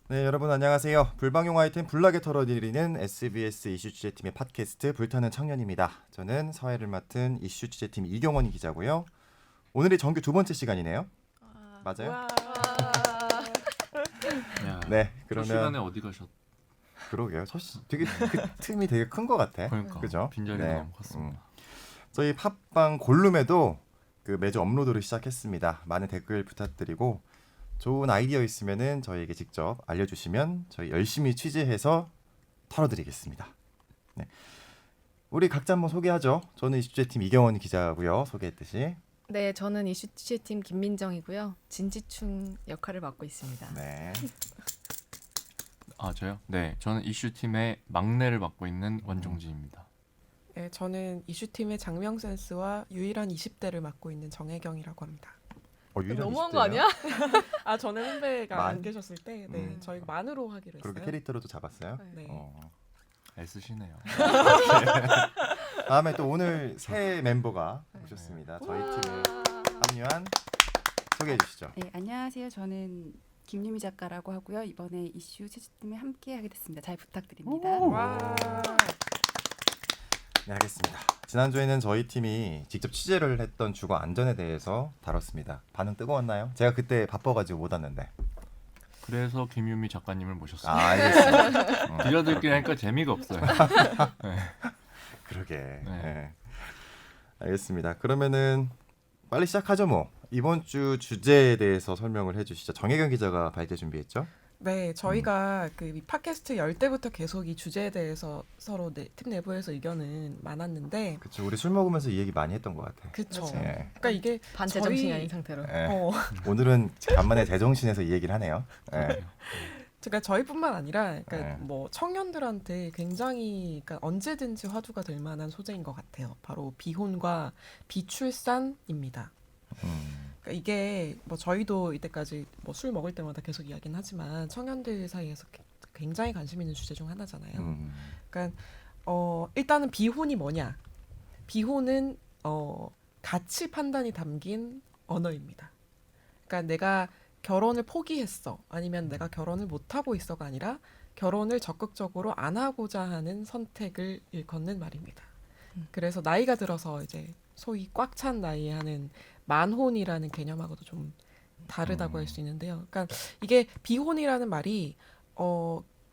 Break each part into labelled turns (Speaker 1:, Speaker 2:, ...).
Speaker 1: 네, 여러분 안녕하세요. 불방용 아이템 불나게 털어드리는 SBS 이슈 취재팀의 팟캐스트 불타는 청년입니다. 저는 사회를 맡은 이슈 취재팀 이경원 기자고요. 오늘이 정규 두 번째 시간이네요. 맞아요?
Speaker 2: 와.
Speaker 3: 야,
Speaker 1: 네,
Speaker 3: 저 시간에
Speaker 1: 그러면
Speaker 3: 어디 가셨?
Speaker 1: 그러게요. 되게 그 틈이 되게 큰 것 같아.
Speaker 3: 그러니까
Speaker 1: 그죠?
Speaker 3: 빈자리가
Speaker 1: 네,
Speaker 3: 너무 컸습니다.
Speaker 1: 저희 팟빵 골룸에도 그 매주 업로드를 시작했습니다. 많은 댓글 부탁드리고 좋은 아이디어 있으면은 저희에게 직접 알려주시면 저희 열심히 취재해서 털어드리겠습니다. 네. 우리 각자 한번 소개하죠. 저는 이슈제팀 이경원 기자고요. 소개했듯이.
Speaker 2: 네, 저는 이슈 취재팀 김민정이고요. 진지충 역할을 맡고 있습니다.
Speaker 1: 네.
Speaker 3: 아 저요? 네, 저는 이슈팀의 막내를 맡고 있는 원종진입니다.
Speaker 4: 네, 저는 이슈팀의 장명 센스와 유일한 20대를 맡고 있는 정혜경이라고 합니다.
Speaker 1: 유일한
Speaker 2: 너무한
Speaker 1: 20대예요?
Speaker 2: 거 아니야?
Speaker 4: 아, 저는 선배가
Speaker 1: 만?
Speaker 4: 안 계셨을 때 저희가 만으로 하기로 했어요.
Speaker 1: 그렇게 캐릭터로도 잡았어요.
Speaker 4: 네.
Speaker 3: 애쓰시네요.
Speaker 1: 다음에 또 오늘 새 멤버가 오셨습니다. 저희 팀에 합류한 소개해 주시죠.
Speaker 5: 네, 안녕하세요. 저는 김유미 작가라고 하고요. 이번에 이슈 취재팀에 함께 하게 됐습니다. 잘 부탁드립니다.
Speaker 4: 와.
Speaker 1: 네, 알겠습니다. 지난주에는 저희 팀이 직접 취재를 했던 주거 안전에 대해서 다뤘습니다. 반응 뜨거웠나요? 제가 그때 바빠가지고 못 왔는데.
Speaker 3: 그래서 김유미 작가님을 모셨습니다.
Speaker 1: 알겠습니다.
Speaker 3: 기자들끼리 하니까 재미가 없어요.
Speaker 1: 그러게.
Speaker 3: 네.
Speaker 1: 네. 알겠습니다. 그러면은 빨리 시작하죠 뭐. 이번 주 주제에 대해서 설명을 해주시죠. 정혜경 기자가 발제 준비했죠?
Speaker 4: 네, 저희가 그 팟캐스트 열 때부터 계속 이 주제에 대해서 서로 팀 내부에서 의견은 많았는데,
Speaker 1: 그렇죠. 우리 술 먹으면서 이 얘기 많이 했던 것 같아.
Speaker 4: 그쵸.
Speaker 2: 그렇죠.
Speaker 1: 예.
Speaker 4: 그러니까 이게
Speaker 2: 반제 정신이 아닌 상태로.
Speaker 1: 예.
Speaker 4: 어,
Speaker 1: 오늘은 간만에 제정신에서 이 얘기를 하네요. 예.
Speaker 4: 그러니까 저희뿐만 아니라, 그러니까
Speaker 1: 네.
Speaker 4: 뭐 청년들한테 굉장히, 그러니까 언제든지 화두가 될 만한 소재인 것 같아요. 바로 비혼과 비출산입니다. 그러니까 이게 뭐 저희도 이때까지 뭐 술 먹을 때마다 계속 이야기는 하지만 청년들 사이에서 굉장히 관심 있는 주제 중 하나잖아요. 그러니까 일단은 비혼이 뭐냐? 비혼은 가치 판단이 담긴 언어입니다. 그러니까 내가 결혼을 포기했어, 아니면 내가 결혼을 못 하고 있어가 아니라 결혼을 적극적으로 안 하고자 하는 선택을 일컫는 말입니다. 그래서 나이가 들어서 이제 소위 꽉 찬 나이에 하는 만혼이라는 개념하고도 좀 다르다고 할 수 있는데요. 그러니까 이게 비혼이라는 말이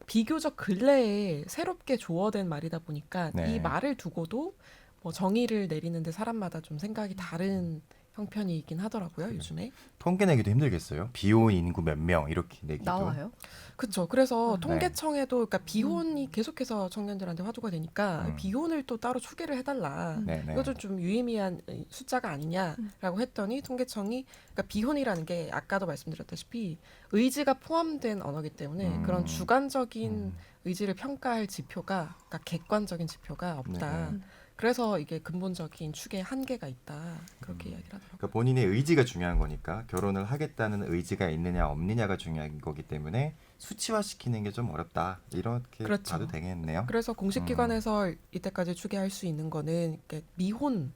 Speaker 4: 비교적 근래에 새롭게 조어된 말이다 보니까
Speaker 1: 네.
Speaker 4: 이 말을 두고도 뭐 정의를 내리는데 사람마다 좀 생각이 다른 형편이긴 하더라고요,
Speaker 1: 그래요.
Speaker 4: 요즘에.
Speaker 1: 통계 내기도 힘들겠어요. 비혼 인구 몇 명 이렇게 내기도.
Speaker 2: 나와요?
Speaker 4: 그렇죠. 그래서
Speaker 2: 네.
Speaker 4: 통계청에도 그러니까 비혼이 계속해서 청년들한테 화두가 되니까 비혼을 또 따로 추계를 해달라.
Speaker 1: 네네.
Speaker 4: 이것도 좀 유의미한 숫자가 아니냐라고 했더니 통계청이, 그러니까 비혼이라는 게 아까도 말씀드렸다시피 의지가 포함된 언어기 때문에 그런 주관적인 의지를 평가할 지표가, 그러니까 객관적인 지표가 없다.
Speaker 1: 네.
Speaker 4: 그래서 이게 근본적인 축의 한계가 있다. 그렇게 이야기를 하더라고요.
Speaker 1: 그러니까 본인의 의지가 중요한 거니까 결혼을 하겠다는 의지가 있느냐 없느냐가 중요한 거기 때문에 수치화시키는 게 좀 어렵다. 이렇게
Speaker 4: 그렇죠.
Speaker 1: 봐도 되겠네요.
Speaker 4: 그래서 공식 기관에서 이때까지 추계할 수 있는 거는 이렇게 미혼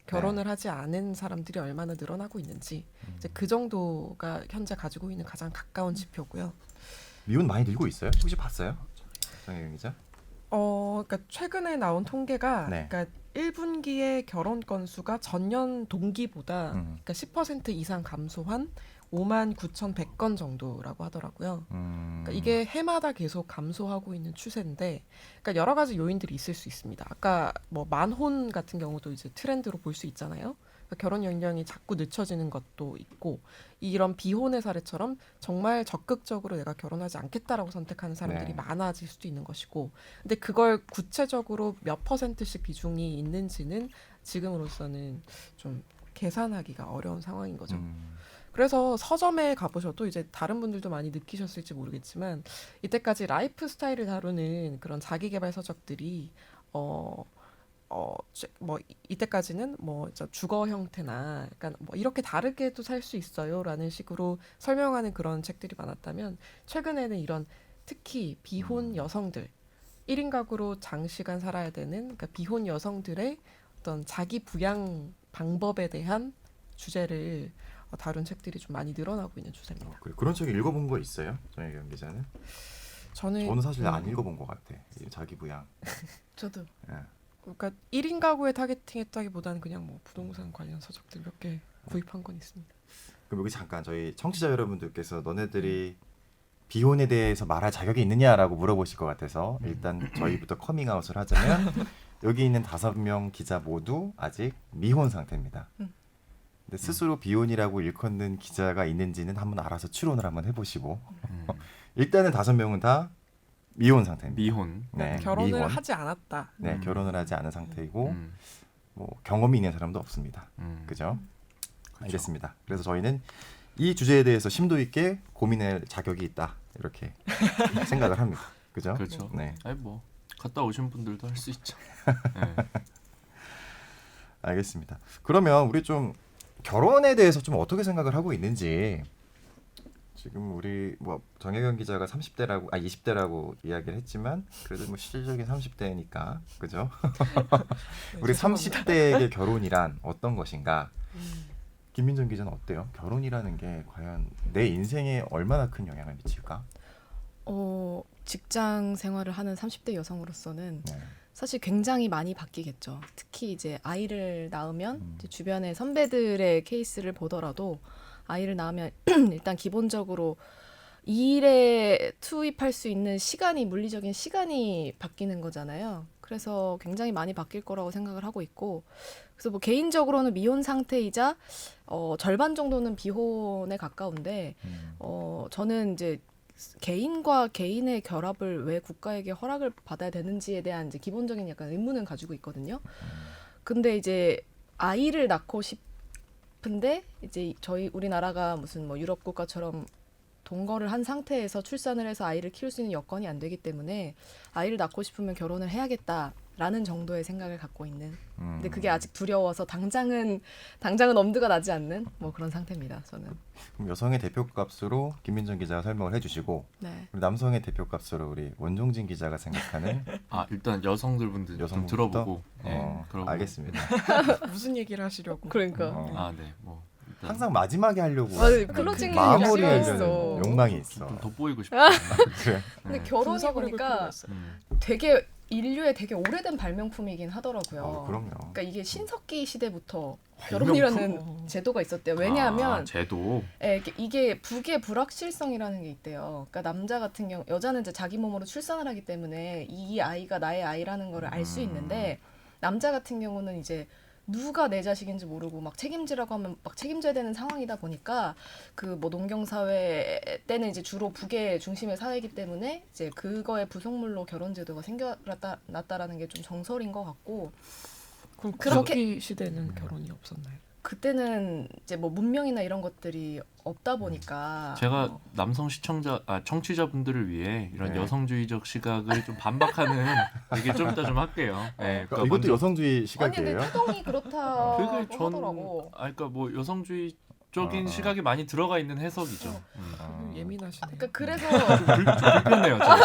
Speaker 4: 결혼을 하지 않은 사람들이 얼마나 늘어나고 있는지 이제 그 정도가 현재 가지고 있는 가장 가까운 지표고요.
Speaker 1: 미혼 많이 늘고 있어요? 혹시 봤어요? 정혜경 기자?
Speaker 4: 그러니까 최근에 나온 통계가
Speaker 1: 네.
Speaker 4: 그러니까 1분기의 결혼 건수가 전년 동기보다
Speaker 1: 음.
Speaker 4: 그러니까 10% 이상 감소한 59,100건 정도라고 하더라고요. 그러니까 이게 해마다 계속 감소하고 있는 추세인데, 그러니까 여러 가지 요인들이 있을 수 있습니다. 아까 뭐 만혼 같은 경우도 이제 트렌드로 볼 수 있잖아요. 그러니까 결혼 연령이 자꾸 늦춰지는 것도 있고, 이런 비혼의 사례처럼 정말 적극적으로 내가 결혼하지 않겠다라고 선택하는 사람들이
Speaker 1: 네.
Speaker 4: 많아질 수도 있는 것이고, 근데 그걸 구체적으로 몇 %씩 비중이 있는지는 지금으로서는 좀 계산하기가 어려운 상황인 거죠. 그래서 서점에 가보셔도 이제 다른 분들도 많이 느끼셨을지 모르겠지만 이때까지 라이프 스타일을 다루는 그런 자기계발 서적들이 뭐 이때까지는 뭐 주거 형태나 약간 뭐 이렇게 다르게도 살 수 있어요라는 식으로 설명하는 그런 책들이 많았다면, 최근에는 이런 특히 비혼 여성들 1인 가구로 장시간 살아야 되는, 그러니까 비혼 여성들의 어떤 자기 부양 방법에 대한 주제를 다룬 책들이 좀 많이 늘어나고 있는 추세입니다.
Speaker 1: 그래, 그런 책 읽어본 거 있어요? 정혜경 기자는? 저는 사실 안 읽어본 것 같아. 이 자기 부양.
Speaker 2: 저도
Speaker 1: 예.
Speaker 4: 그러니까 1인 가구에 타겟팅했다기보다는 그냥 뭐 부동산 관련 서적들 몇 개 구입한 건 있습니다.
Speaker 1: 그럼 여기 잠깐 저희 청취자 여러분들께서 너네들이 비혼에 대해서 말할 자격이 있느냐라고 물어보실 것 같아서 일단 저희부터 커밍아웃을 하자면 여기 있는 5명 기자 모두 아직 미혼 상태입니다. 근데 스스로 비혼이라고 일컫는 기자가 있는지는 한번 알아서 추론을 한번 해보시고 일단은 5명은 다 미혼 상태입니다.
Speaker 3: 미혼.
Speaker 1: 네,
Speaker 4: 결혼을
Speaker 1: 미혼.
Speaker 4: 하지 않았다.
Speaker 1: 네, 결혼을 하지 않은 상태이고
Speaker 3: 음.
Speaker 1: 뭐 경험이 있는 사람도 없습니다. 그죠?
Speaker 3: 그쵸.
Speaker 1: 알겠습니다. 그래서 저희는 이 주제에 대해서 심도 있게 고민할 자격이 있다 이렇게 생각을 합니다. 그죠?
Speaker 3: 그렇죠.
Speaker 1: 네,
Speaker 3: 아니 뭐 갔다 오신 분들도 할 수 있죠. 네.
Speaker 1: 알겠습니다. 그러면 우리 좀 결혼에 대해서 좀 어떻게 생각을 하고 있는지 지금 우리 뭐 정혜경 기자가 30대라고 20대라고 이야기를 했지만 그래도 뭐 실질적인 30대니까 그죠?
Speaker 4: 네,
Speaker 1: 우리
Speaker 4: 죄송합니다.
Speaker 1: 30대의 결혼이란 어떤 것인가? 김민정 기자는 어때요? 결혼이라는 게 과연 내 인생에 얼마나 큰 영향을 미칠까?
Speaker 2: 직장 생활을 하는 30대 여성으로서는
Speaker 1: 네.
Speaker 2: 사실 굉장히 많이 바뀌겠죠. 특히 이제 아이를 낳으면 이제 주변의 선배들의 케이스를 보더라도 아이를 낳으면 일단 기본적으로 일에 투입할 수 있는 시간이 물리적인 시간이 바뀌는 거잖아요. 그래서 굉장히 많이 바뀔 거라고 생각을 하고 있고 그래서 뭐 개인적으로는 미혼 상태이자 절반 정도는 비혼에 가까운데 저는 이제 개인과 개인의 결합을 왜 국가에게 허락을 받아야 되는지에 대한 이제 기본적인 약간 의문은 가지고 있거든요. 근데 이제 아이를 낳고 싶은데 이제 우리나라가 무슨 뭐 유럽 국가처럼 동거를 한 상태에서 출산을 해서 아이를 키울 수 있는 여건이 안 되기 때문에 아이를 낳고 싶으면 결혼을 해야겠다라는 정도의 생각을 갖고 있는. 근데 그게 아직 두려워서 당장은 엄두가 나지 않는 뭐 그런 상태입니다. 저는.
Speaker 1: 그럼 여성의 대표값으로 김민정 기자가 설명을 해주시고
Speaker 2: 네.
Speaker 1: 우리 남성의 대표값으로 우리 원종진 기자가 생각하는
Speaker 3: 아 일단 여성들분들 좀
Speaker 1: 여성분부터?
Speaker 3: 들어보고. 네, 들어보고.
Speaker 1: 알겠습니다.
Speaker 4: 무슨 얘기를 하시려고?
Speaker 2: 그러니까.
Speaker 3: 아 네, 뭐 일단
Speaker 1: 항상 마지막에 하려고
Speaker 2: 맞아요. 클로징
Speaker 1: 마무리하려는
Speaker 2: 있어.
Speaker 1: 욕망이 있어.
Speaker 3: 좀 돋보이고 싶어요.
Speaker 1: 그래.
Speaker 2: 근데
Speaker 3: 네.
Speaker 2: 결혼이
Speaker 4: 분석을 해볼 필요가
Speaker 2: 보니까
Speaker 4: 있어요.
Speaker 2: 되게 인류의 되게 오래된 발명품이긴 하더라고요.
Speaker 1: 그럼요.
Speaker 2: 그러니까 이게 신석기 시대부터 결혼이라는 제도가 있었대요. 왜냐하면
Speaker 3: 아, 제도.
Speaker 2: 이게 부계 불확실성이라는 게 있대요. 그러니까 남자 같은 경우 여자는 이제 자기 몸으로 출산을 하기 때문에 이 아이가 나의 아이라는 거를 알 수 있는데 남자 같은 경우는 이제 누가 내 자식인지 모르고 막 책임지라고 하면 막 책임져야 되는 상황이다 보니까 그 뭐 농경 사회 때는 이제 주로 부계 중심의 사회이기 때문에 이제 그거의 부속물로 결혼 제도가 생겨났다라는 게 좀 정설인 것 같고
Speaker 4: 그럼
Speaker 2: 그렇게-
Speaker 4: 구석기 시대는 결혼이 없었나요?
Speaker 2: 그때는 이제 뭐 문명이나 이런 것들이 없다 보니까
Speaker 3: 제가 남성 청취자분들을 위해 이런
Speaker 1: 네.
Speaker 3: 여성주의적 시각을 좀 반박하는 얘기 좀 이따 좀 할게요. 네,
Speaker 1: 그러니까 이것도 여성주의
Speaker 2: 아니
Speaker 1: 시각이에요.
Speaker 2: 근데 태동이 그렇다고
Speaker 3: 그게
Speaker 2: 하더라고.
Speaker 3: 그러니까 뭐 여성주의적인 시각이 많이 들어가 있는 해석이죠.
Speaker 4: 예민하시네요.
Speaker 2: 그러니까 그래서
Speaker 3: 좀 불편해요. 저는.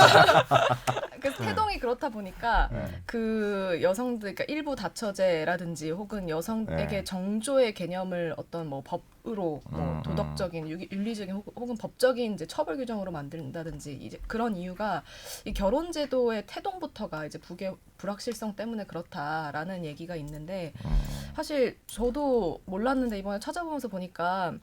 Speaker 2: 그래서 태동이 그렇다 보니까
Speaker 1: 네.
Speaker 2: 그 여성들 그러니까 일부 다처제라든지 혹은 여성에게
Speaker 1: 네.
Speaker 2: 정조의 개념을 어떤 뭐 법으로 뭐 도덕적인 윤리적인 혹은 법적인 이제 처벌 규정으로 만든다든지 이제 그런 이유가 이 결혼 제도의 태동부터가 이제 부계 불확실성 때문에 그렇다라는 얘기가 있는데 사실 저도 몰랐는데 이번에 찾아보면서 보니까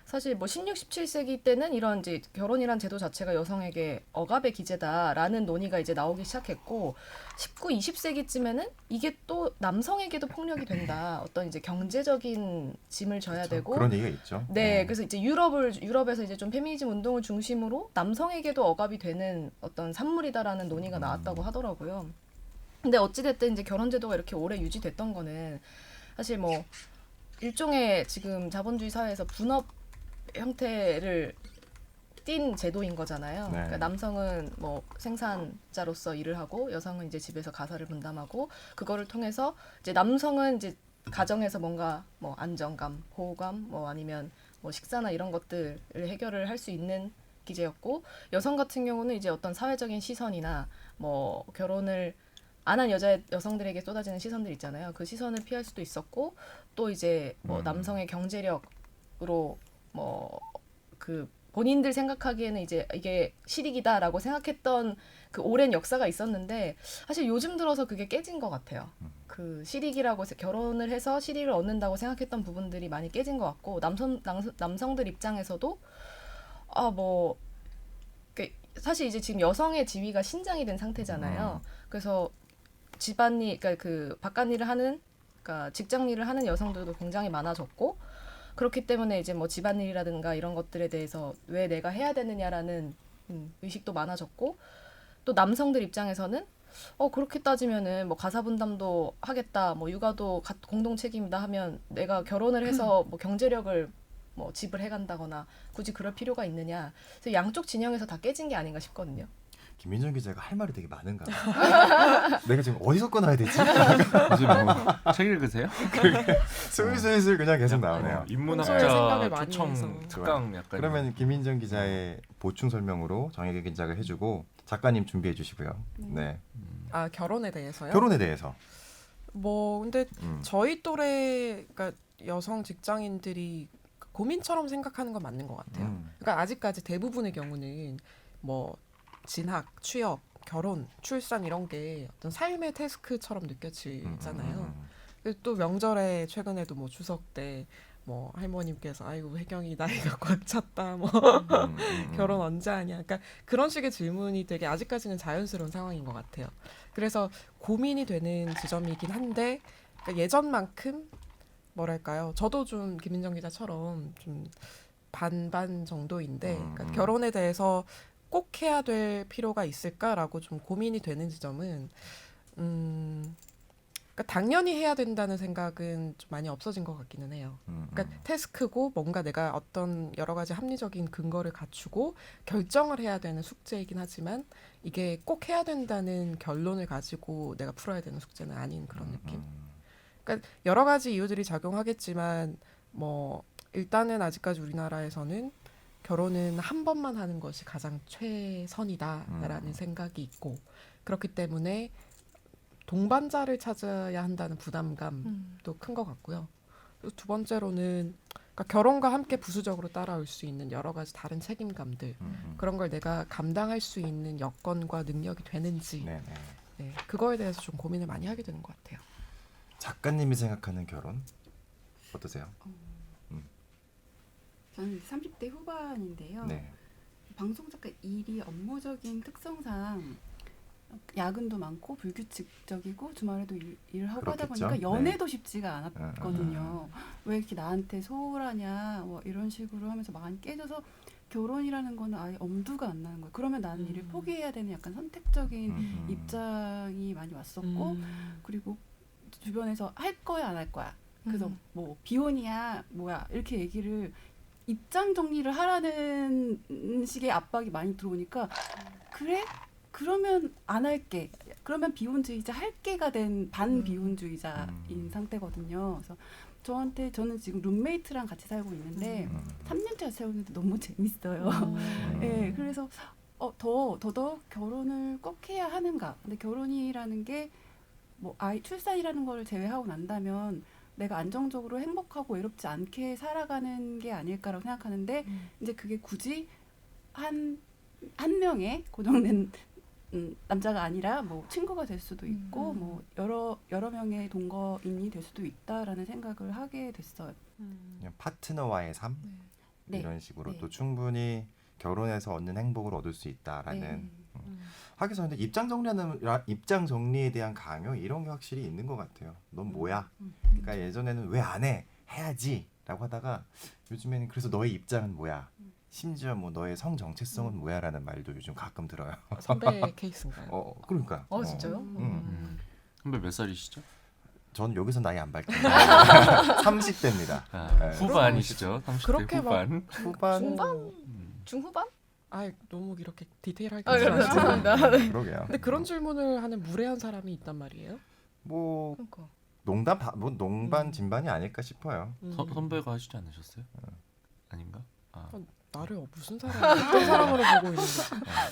Speaker 2: 사실 뭐 16, 17세기 때는 이런 이제 결혼이란 제도 자체가 여성에게 억압의 기제다라는 논의가 이제 나오기 시작했고 19, 20세기쯤에는 이게 또 남성에게도 폭력이 된다. 어떤 이제 경제적인 짐을 져야 되고
Speaker 1: 그런 얘기가 있죠.
Speaker 2: 네, 그래서 이제 유럽에서 이제 좀 페미니즘 운동을 중심으로 남성에게도 억압이 되는 어떤 산물이다라는 논의가 나왔다고 하더라고요. 근데 어찌됐든 이제 결혼 제도가 이렇게 오래 유지됐던 거는 사실 뭐 일종의 지금 자본주의 사회에서 분업 형태를 띈 제도인 거잖아요.
Speaker 1: 네.
Speaker 2: 그러니까 남성은 뭐 생산자로서 일을 하고 여성은 이제 집에서 가사를 분담하고 그거를 통해서 이제 남성은 이제 가정에서 뭔가 뭐 안정감, 보호감, 뭐 아니면 뭐 식사나 이런 것들을 해결을 할 수 있는 기제였고 여성 같은 경우는 이제 어떤 사회적인 시선이나 뭐 결혼을 안 한 여성들에게 쏟아지는 시선들 있잖아요. 그 시선을 피할 수도 있었고 또 이제 뭐 남성의 경제력으로 뭐 그 본인들 생각하기에는 이제 이게 실익이다라고 생각했던 그 오랜 역사가 있었는데 사실 요즘 들어서 그게 깨진 것 같아요. 그 실익이라고 해서 결혼을 해서 실익을 얻는다고 생각했던 부분들이 많이 깨진 것 같고 남성들 입장에서도 뭐 사실 이제 지금 여성의 지위가 신장이 된 상태잖아요. 그래서 집안일, 그러니까 그 바깥일을 하는, 그러니까 직장 일을 하는 여성들도 굉장히 많아졌고, 그렇기 때문에 이제 뭐 집안일이라든가 이런 것들에 대해서 왜 내가 해야 되느냐라는 의식도 많아졌고, 또 남성들 입장에서는 그렇게 따지면은 뭐 가사 분담도 하겠다, 뭐 육아도 공동 책임이다 하면 내가 결혼을 해서 뭐 경제력을 뭐 집을 해간다거나 굳이 그럴 필요가 있느냐. 그래서 양쪽 진영에서 다 깨진 게 아닌가 싶거든요.
Speaker 1: 김민정 기자가 할 말이 되게 많은가 봐. 내가 지금 어디서 꺼놔야 되지?
Speaker 3: 요즘 뭐책 읽으세요?
Speaker 1: 슬슬 그냥 계속 나오네요.
Speaker 4: 평소에
Speaker 3: 인문학자
Speaker 4: 생각을 많이
Speaker 3: 초청
Speaker 4: 해서.
Speaker 3: 특강 약간.
Speaker 1: 그러면 김민정 기자의 보충 설명으로 정혜경 기자가 해주고 작가님 준비해 주시고요. 네.
Speaker 4: 아 결혼에 대해서요?
Speaker 1: 결혼에 대해서.
Speaker 4: 뭐 근데
Speaker 1: 음.
Speaker 4: 저희 또래 그러니까 여성 직장인들이 고민처럼 생각하는 건 맞는 것 같아요. 그러니까 아직까지 대부분의 경우는 뭐 진학, 취업, 결혼, 출산 이런 게 어떤 삶의 태스크처럼 느껴지잖아요. 그리고 또 명절에 최근에도 뭐 추석 때 뭐 할머님께서 아이고 혜경이 나이가 꽉 찼다 뭐 결혼 언제 하냐 그러니까 그런 식의 질문이 되게 아직까지는 자연스러운 상황인 것 같아요. 그래서 고민이 되는 지점이긴 한데 그러니까 예전만큼 뭐랄까요 저도 좀 김민정 기자처럼 좀 반반 정도인데 그러니까 결혼에 대해서 꼭 해야 될 필요가 있을까라고 좀 고민이 되는 지점은 그러니까 당연히 해야 된다는 생각은 좀 많이 없어진 것 같기는 해요. 그러니까 태스크고 뭔가 내가 어떤 여러 가지 합리적인 근거를 갖추고 결정을 해야 되는 숙제이긴 하지만 이게 꼭 해야 된다는 결론을 가지고 내가 풀어야 되는 숙제는 아닌 그런 느낌. 그러니까 여러 가지 이유들이 작용하겠지만 뭐 일단은 아직까지 우리나라에서는 결혼은 한 번만 하는 것이 가장 최선이다라는 생각이 있고 그렇기 때문에 동반자를 찾아야 한다는 부담감도 큰 것 같고요. 그리고 두 번째로는 그러니까 결혼과 함께 부수적으로 따라올 수 있는 여러 가지 다른 책임감들 그런 걸 내가 감당할 수 있는 여건과 능력이 되는지
Speaker 1: 네네.
Speaker 4: 네, 그거에 대해서 좀 고민을 많이 하게 되는 것 같아요.
Speaker 1: 작가님이 생각하는 결혼 어떠세요?
Speaker 5: 저는 30대 후반인데요.
Speaker 1: 네.
Speaker 5: 방송작가 일이 업무적인 특성상 야근도 많고 불규칙적이고 주말에도 일을 하고 하다
Speaker 1: 그렇겠죠.
Speaker 5: 보니까 연애도 쉽지가 않았거든요.
Speaker 1: 음.
Speaker 5: 왜 이렇게 나한테 소홀하냐 뭐 이런 식으로 하면서 많이 깨져서 결혼이라는 거는 아예 엄두가 안 나는 거예요. 그러면 나는 일을 포기해야 되는 약간 선택적인 입장이 많이 왔었고 그리고 주변에서 할 거야 안 할 거야. 그래서 뭐 비혼이야 뭐야 이렇게 얘기를 입장 정리를 하라는 식의 압박이 많이 들어오니까 그래? 그러면 안 할게. 그러면 비혼주의자 할게가 된 반비혼주의자인 상태거든요. 그래서 저는 지금 룸메이트랑 같이 살고 있는데 3년째 같이 살고 있는데 너무 재밌어요. 네, 그래서 더더욱 결혼을 꼭 해야 하는가. 근데 결혼이라는 게 뭐 출산이라는 걸 제외하고 난다면 내가 안정적으로 행복하고 외롭지 않게 살아가는 게 아닐까라고 생각하는데 이제 그게 굳이 한 명의 고정된 남자가 아니라 뭐 친구가 될 수도 있고 뭐 여러 명의 동거인이 될 수도 있다라는 생각을 하게 됐어요.
Speaker 1: 그냥 파트너와의 삶
Speaker 5: 네.
Speaker 1: 이런 식으로
Speaker 5: 네.
Speaker 1: 또 충분히 결혼해서 얻는 행복을 얻을 수 있다라는.
Speaker 5: 네.
Speaker 1: 하기서 근데 입장 정리에 대한 강요 이런 게 확실히 있는 것 같아요. 넌 뭐야? 그러니까 예전에는 왜 안 해? 해야지라고 하다가 요즘에는 그래서 너의 입장은 뭐야? 심지어 뭐 너의 성 정체성은 뭐야라는 말도 요즘 가끔 들어요.
Speaker 4: 선배 케이스인가요?
Speaker 1: 그러니까.
Speaker 2: 진짜요?
Speaker 3: 선배 몇 살이시죠?
Speaker 1: 전 여기서 나이 안 밝힙니다. 30대입니다.
Speaker 3: 후반이시죠? 30대
Speaker 4: 그렇게
Speaker 3: 후반.
Speaker 1: 후반?
Speaker 2: 중후반?
Speaker 4: 아 너무 이렇게 디테일하게
Speaker 2: 죄송합니다.
Speaker 1: 그러게요.
Speaker 4: 근데 그런 질문을 하는 무례한 사람이 있단 말이에요.
Speaker 1: 뭐
Speaker 2: 그러니까.
Speaker 1: 농반 진반이 아닐까 싶어요.
Speaker 3: 선배가 하시지 않으셨어요? 아닌가?
Speaker 4: 나를 무슨 사람 어떤 사람으로 보고 있는 거지?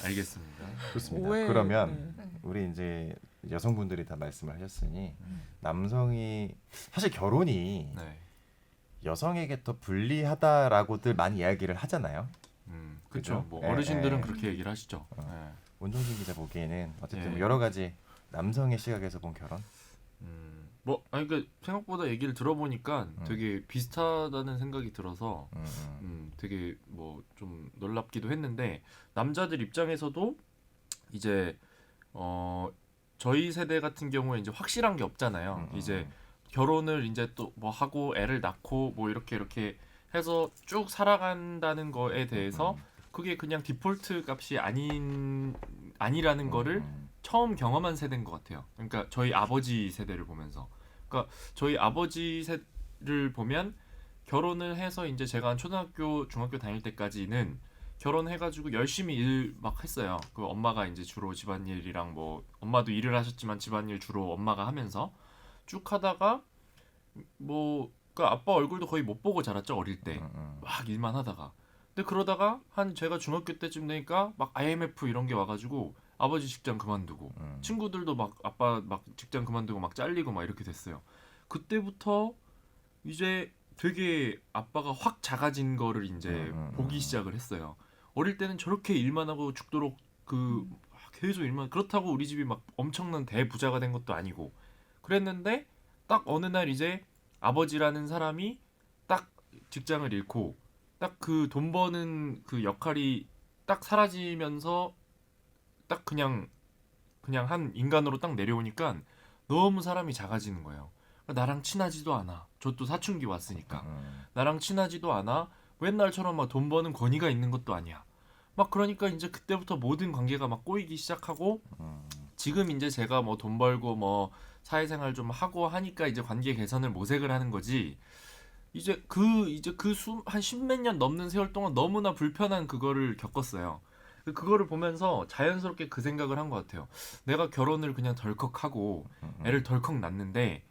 Speaker 3: 알겠습니다.
Speaker 1: 좋습니다.
Speaker 4: 오해,
Speaker 1: 그러면
Speaker 4: 네.
Speaker 1: 우리 이제 여성분들이 다 말씀을 하셨으니 남성이 사실 결혼이
Speaker 3: 네.
Speaker 1: 여성에게 더 불리하다라고들 많이 이야기를 하잖아요.
Speaker 3: 그렇죠.
Speaker 1: 그죠?
Speaker 3: 뭐
Speaker 1: 예,
Speaker 3: 어르신들은
Speaker 1: 예.
Speaker 3: 그렇게 얘기를 하시죠. 예.
Speaker 1: 원종신 기자 보기에는 어쨌든
Speaker 3: 예.
Speaker 1: 뭐 여러 가지 남성의 시각에서 본 결혼.
Speaker 3: 뭐 아니 그 생각보다 얘기를 들어보니까 되게 비슷하다는 생각이 들어서 되게 뭐 좀 놀랍기도 했는데 남자들 입장에서도 이제 저희 세대 같은 경우에 이제 확실한 게 없잖아요. 이제 결혼을 이제 또 뭐 하고 애를 낳고 뭐 이렇게 해서 쭉 살아간다는 거에 대해서 그게 그냥 디폴트 값이 아니라는 거를 처음 경험한 세대인 것 같아요. 그러니까 저희 아버지 세대를 보면서, 그러니까 저희 아버지 세대를 보면 결혼을 해서 이제 제가 한 초등학교, 중학교 다닐 때까지는 결혼해가지고 열심히 일 막 했어요. 그 엄마가 이제 주로 집안일이랑 뭐 엄마도 일을 하셨지만 집안일 주로 엄마가 하면서 쭉 하다가 뭐 그 아빠 얼굴도 거의 못 보고 자랐죠 어릴 때. 막 일만 하다가. 근데 그러다가 한 제가 중학교 때쯤 되니까 막 IMF 이런 게 와가지고 아버지 직장 그만두고 친구들도 막 아빠 막 직장 그만두고 막 잘리고 막 이렇게 됐어요. 그때부터 이제 되게 아빠가 확 작아진 거를 이제 보기 시작을 했어요. 어릴 때는 저렇게 일만 하고 죽도록 그 계속 일만, 그렇다고 우리 집이 막 엄청난 대부자가 된 것도 아니고 그랬는데 딱 어느 날 이제 아버지라는 사람이 딱 직장을 잃고 딱 그 돈 버는 그 역할이 딱 사라지면서 딱 그냥 한 인간으로 딱 내려오니까 너무 사람이 작아지는 거예요. 나랑 친하지도 않아. 저 또 사춘기 왔으니까. 나랑 친하지도 않아. 옛날처럼 막 돈 버는 권위가 있는 것도 아니야. 막 그러니까 이제 그때부터 모든 관계가 막 꼬이기 시작하고 지금 이제 제가 뭐 돈 벌고 뭐 사회생활 좀 하고 하니까 이제 관계 개선을 모색을 하는 거지. 이제 한 십몇 년 넘는 세월 동안 너무나 불편한 그거를 겪었어요. 그거를 보면서 자연스럽게 그 생각을 한 것 같아요. 내가 결혼을 그냥 덜컥 하고 애를 덜컥 낳는데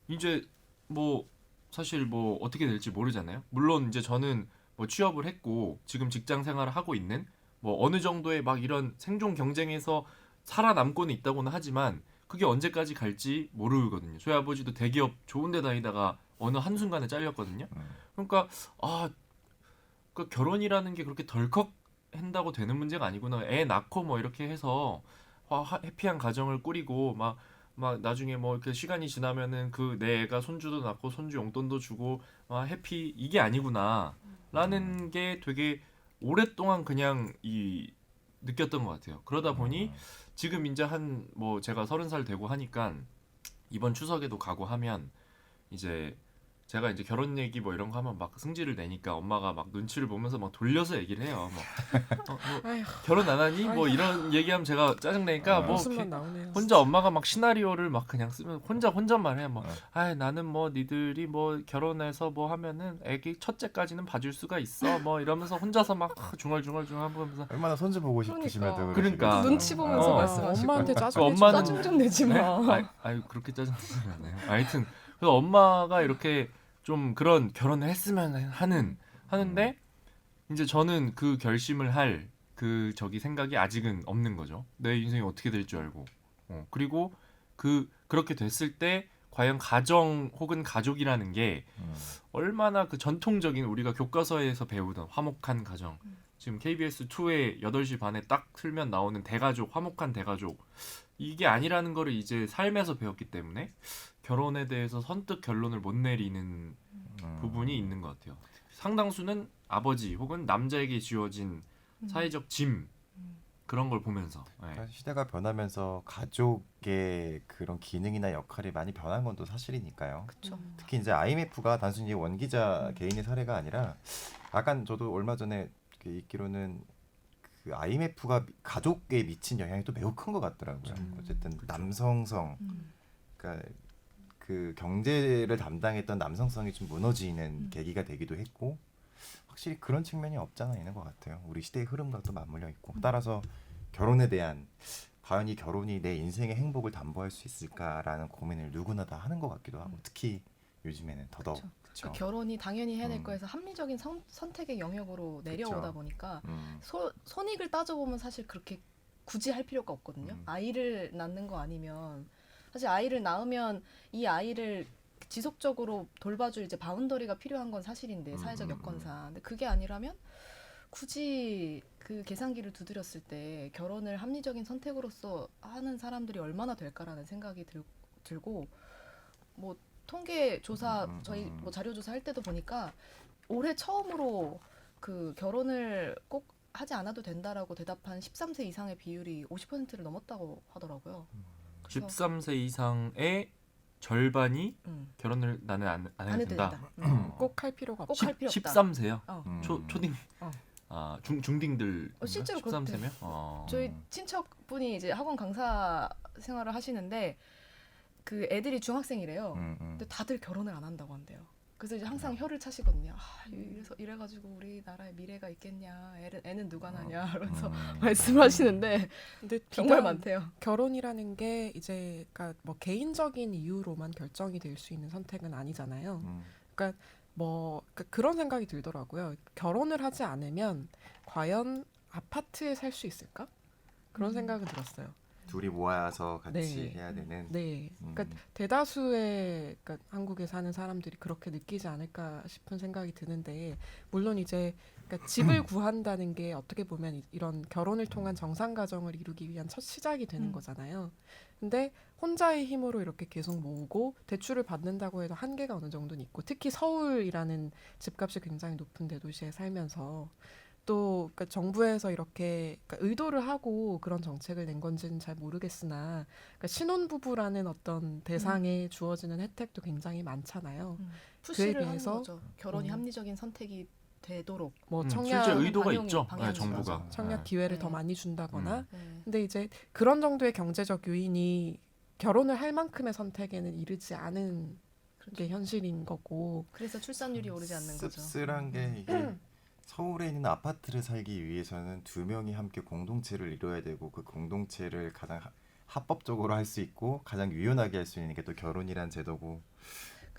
Speaker 3: 이제 뭐 사실 뭐 어떻게 될지 모르잖아요. 물론 이제 저는 뭐 취업을 했고 지금 직장 생활을 하고 있는 뭐 어느 정도의 막 이런 생존 경쟁에서 살아남고는 있다고는 하지만 그게 언제까지 갈지 모르거든요. 저희 아버지도 대기업 좋은 데 다니다가 어느 한순간에 잘렸거든요. 그러니까 그 결혼이라는 게 그렇게 덜컥 한다고 되는 문제가 아니구나. 애 낳고 뭐 이렇게 해서 해피한 가정을 꾸리고 막 나중에 뭐 이렇게 시간이 지나면은 그 내 애가 손주도 낳고 손주 용돈도 주고 해피 이게 아니구나라는 게 되게 오랫동안 그냥 느꼈던 것 같아요. 그러다 보니 지금 이제 한 뭐 제가 30살 되고 하니까 이번 추석에도 가고 하면 이제 제가 이제 결혼 얘기 뭐 이런 거 하면 막 승질을 내니까 엄마가 막 눈치를 보면서 막 돌려서 얘기를 해요. 뭐,
Speaker 4: 아휴.
Speaker 3: 결혼 안 하니? 뭐 이런 얘기하면 제가 짜증내니까 뭐
Speaker 4: 웃음만 나오네요.
Speaker 3: 혼자 엄마가 막 시나리오를 막 그냥 쓰면 혼잣말 해. 뭐, 나는 뭐 니들이 뭐 결혼해서 뭐 하면은 애기 첫째까지는 봐줄 수가 있어. 뭐 이러면서 혼자서 막 중얼중얼 하면서
Speaker 1: 얼마나 손주 보고 싶으시면
Speaker 3: 그러니까.
Speaker 2: 눈치 보면서
Speaker 3: 어.
Speaker 2: 말씀하시고
Speaker 4: 엄마한테 짜증
Speaker 3: 엄마는-
Speaker 2: 짜증 좀 내지
Speaker 3: 네?
Speaker 2: 마.
Speaker 3: 그렇게 짜증내지 않아요. 하여튼 그래서 엄마가 이렇게 좀 그런 결혼을 했으면 하는데 이제 저는 그 결심을 할 그 생각이 아직은 없는 거죠. 내 인생이 어떻게 될 줄 알고. 그리고 그렇게 됐을 때 과연 가정 혹은 가족이라는 게 얼마나 그 전통적인 우리가 교과서에서 배우던 화목한 가정. 지금 KBS 2의 8시 반에 딱 틀면 나오는 대가족, 화목한 대가족. 이게 아니라는 거를 이제 삶에서 배웠기 때문에 결혼에 대해서 선뜻 결론을 못 내리는 부분이 있는 것 같아요. 상당수는 아버지 혹은 남자에게 지어진 사회적 짐 그런 걸 보면서
Speaker 1: 그러니까 시대가 변하면서 가족의 그런 기능이나 역할이 많이 변한 건 또 사실이니까요.
Speaker 2: 그렇죠.
Speaker 1: 특히 이제 IMF가 단순히 원 기자 개인의 사례가 아니라 약간 저도 얼마 전에 읽기로는 그 IMF가 가족에 미친 영향이 또 매우 큰 것 같더라고요. 어쨌든 남성성, 그러니까 그 경제를 담당했던 남성성이 좀 무너지는 계기가 되기도 했고, 확실히 그런 측면이 없잖아 있는 것 같아요. 우리 시대의 흐름과 또 맞물려 있고, 따라서 결혼에 대한 과연 이 결혼이 내 인생의 행복을 담보할 수 있을까라는 고민을 누구나 다 하는 것 같기도 하고, 특히 요즘에는 더더욱. 그쵸?
Speaker 2: 결혼이 당연히 해야 될 거에서 합리적인 선택의 영역으로 내려오다
Speaker 1: 그쵸.
Speaker 2: 보니까 손익을 따져보면 사실 그렇게 굳이 할 필요가 없거든요. 아이를 낳는 거 아니면 사실 아이를 낳으면 이 아이를 지속적으로 돌봐줄 이제 바운더리가 필요한 건 사실인데 사회적 여건상. 근데 그게 아니라면 굳이 그 계산기를 두드렸을 때 결혼을 합리적인 선택으로서 하는 사람들이 얼마나 될까라는 생각이 들고 뭐 통계 조사 저희 뭐 자료 조사할 때도 보니까 올해 처음으로 그 결혼을 꼭 하지 않아도 된다라고 대답한 13세 이상의 비율이 50%를 넘었다고 하더라고요. 그래서
Speaker 3: 13세 이상의 절반이
Speaker 2: 음.
Speaker 3: 결혼을 나는 안 해도 된다.
Speaker 4: 꼭 할 필요가 없.
Speaker 2: 꼭 할 필요 없다.
Speaker 3: 13세요?
Speaker 2: 어.
Speaker 3: 초딩?
Speaker 2: 어.
Speaker 3: 중딩들
Speaker 2: 실제로
Speaker 3: 13세면?
Speaker 2: 저희 친척분이 이제 학원 강사 생활을 하시는데 그 애들이 중학생이래요. 근데 다들 결혼을 안 한다고 한대요. 그래서 이제 항상 혀를 차시거든요. 이래가지고 우리나라에 미래가 있겠냐, 애는 누가 나냐, 이러면서 말씀하시는데
Speaker 4: 근데
Speaker 2: 정말
Speaker 4: 비단
Speaker 2: 많대요.
Speaker 4: 결혼이라는 게 이제 그러니까 뭐 개인적인 이유로만 결정이 될 수 있는 선택은 아니잖아요. 그러니까 뭐 그런 생각이 들더라고요. 결혼을 하지 않으면 과연 아파트에 살 수 있을까? 그런 생각은 들었어요.
Speaker 1: 둘이 모아서 같이
Speaker 4: 네.
Speaker 1: 해야 되는.
Speaker 4: 네, 그러니까 대다수의 그러니까 한국에 사는 사람들이 그렇게 느끼지 않을까 싶은 생각이 드는데 물론 이제 그러니까 집을 구한다는 게 어떻게 보면 이런 결혼을 통한 정상 가정을 이루기 위한 첫 시작이 되는 거잖아요. 근데 혼자의 힘으로 이렇게 계속 모으고 대출을 받는다고 해도 한계가 어느 정도는 있고 특히 서울이라는 집값이 굉장히 높은 대도시에 살면서 또 그러니까 정부에서 이렇게 그러니까 의도를 하고 그런 정책을 낸 건지는 잘 모르겠으나 그러니까 신혼부부라는 어떤 대상에 주어지는 혜택도 굉장히 많잖아요.
Speaker 2: 푸시를 하는
Speaker 4: 비해서
Speaker 2: 거죠. 결혼이 합리적인 선택이 되도록.
Speaker 4: 뭐
Speaker 3: 실제
Speaker 4: 청약
Speaker 3: 의도가
Speaker 2: 방향이-
Speaker 3: 있죠.
Speaker 2: 방향이
Speaker 3: 정부가.
Speaker 1: 맞아.
Speaker 4: 청약
Speaker 1: 네.
Speaker 4: 기회를
Speaker 2: 네.
Speaker 4: 더 많이 준다거나
Speaker 2: 네.
Speaker 4: 근데 이제 그런 정도의 경제적 요인이 결혼을 할 만큼의 선택에는 이르지 않은 게 현실인 거고
Speaker 2: 그래서 출산율이 오르지 않는 거죠.
Speaker 1: 씁쓸한 게 이게 서울에 있는 아파트를 살기 위해서는 두 명이 함께 공동체를 이뤄야 되고 그 공동체를 가장 합법적으로 할 수 있고 가장 유연하게 할 수 있는 게 또 결혼이란 제도고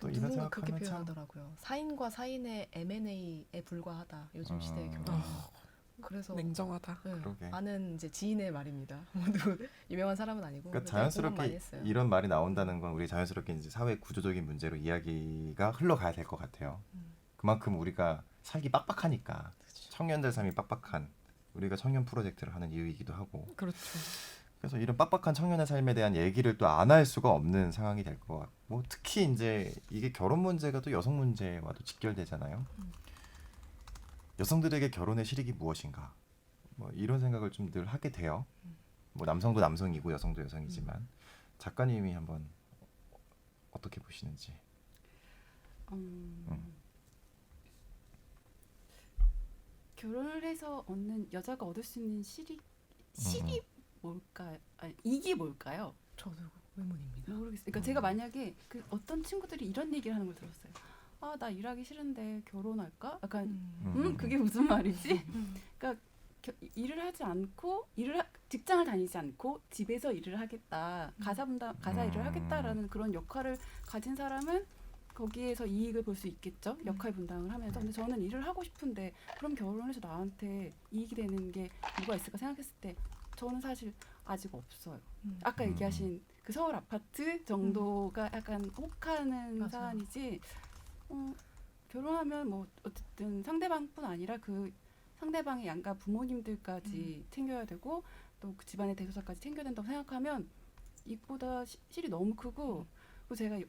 Speaker 1: 또 이런
Speaker 2: 누군가 그렇게
Speaker 1: 생각하면 참
Speaker 2: 표현하더라고요. 사인과 사인의 M&A에 불과하다. 요즘 시대의 결혼. 그래서
Speaker 4: 냉정하다.
Speaker 2: 네,
Speaker 1: 그러게.
Speaker 2: 아는 이제 지인의 말입니다. 모두 유명한 사람은 아니고.
Speaker 1: 그러니까
Speaker 2: 근데 공감 많이
Speaker 1: 자연스럽게
Speaker 2: 했어요.
Speaker 1: 이런 말이 나온다는 건 우리 자연스럽게 이제 사회 구조적인 문제로 이야기가 흘러가야 될 것 같아요. 그만큼 우리가 살기 빡빡하니까 청년들 삶이 빡빡한 우리가 청년 프로젝트를 하는 이유이기도 하고
Speaker 4: 그렇죠.
Speaker 1: 그래서 이런 빡빡한 청년의 삶에 대한 얘기를 또 안 할 수가 없는 상황이 될 것 같고 특히 이제 이게 결혼 문제가 또 여성 문제와도 직결되잖아요. 여성들에게 결혼의 실익이 무엇인가 뭐 이런 생각을 좀 늘 하게 돼요. 뭐 남성도 남성이고 여성도 여성이지만 작가님이 한번 어떻게 보시는지.
Speaker 5: 결혼을 해서 여자가 얻을 수 있는 실이 뭘까요? 아니, 이익이 뭘까요?
Speaker 2: 저도 의문입니다.
Speaker 5: 모르겠어요. 그러니까 제가 만약에 그 어떤 친구들이 이런 얘기를 하는 걸 들었어요. 아, 나 일하기 싫은데 결혼할까? 약간 그게 무슨 말이지? 그러니까 일을 하지 않고 직장을 다니지 않고 집에서 일을 하겠다. 가사 일을 하겠다라는 그런 역할을 가진 사람은 거기에서 이익을 볼 수 있겠죠. 역할 분담을 하면서. 근데 저는 일을 하고 싶은데 그럼 결혼해서 나한테 이익이 되는 게 뭐가 있을까 생각했을 때 저는 사실 아직 없어요. 아까 얘기하신 그 서울 아파트 정도가 약간 혹하는
Speaker 2: 맞아.
Speaker 5: 사안이지. 결혼하면 뭐 어쨌든 상대방뿐 아니라 그 상대방의 양가 부모님들까지 챙겨야 되고 또 그 집안의 대소사까지 챙겨야 된다고 생각하면 이보다 실이 너무 크고 그리고 제가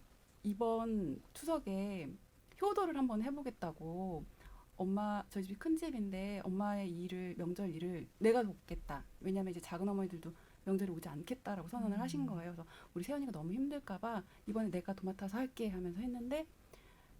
Speaker 5: 이번 추석에 효도를 한번 해보겠다고 저희 집이 큰 집인데 엄마의 명절 일을 내가 돕겠다. 왜냐면 이제 작은 어머니들도 명절에 오지 않겠다라고 선언을 하신 거예요. 그래서 우리 세연이가 너무 힘들까봐 이번에 내가 도맡아서 할게 하면서 했는데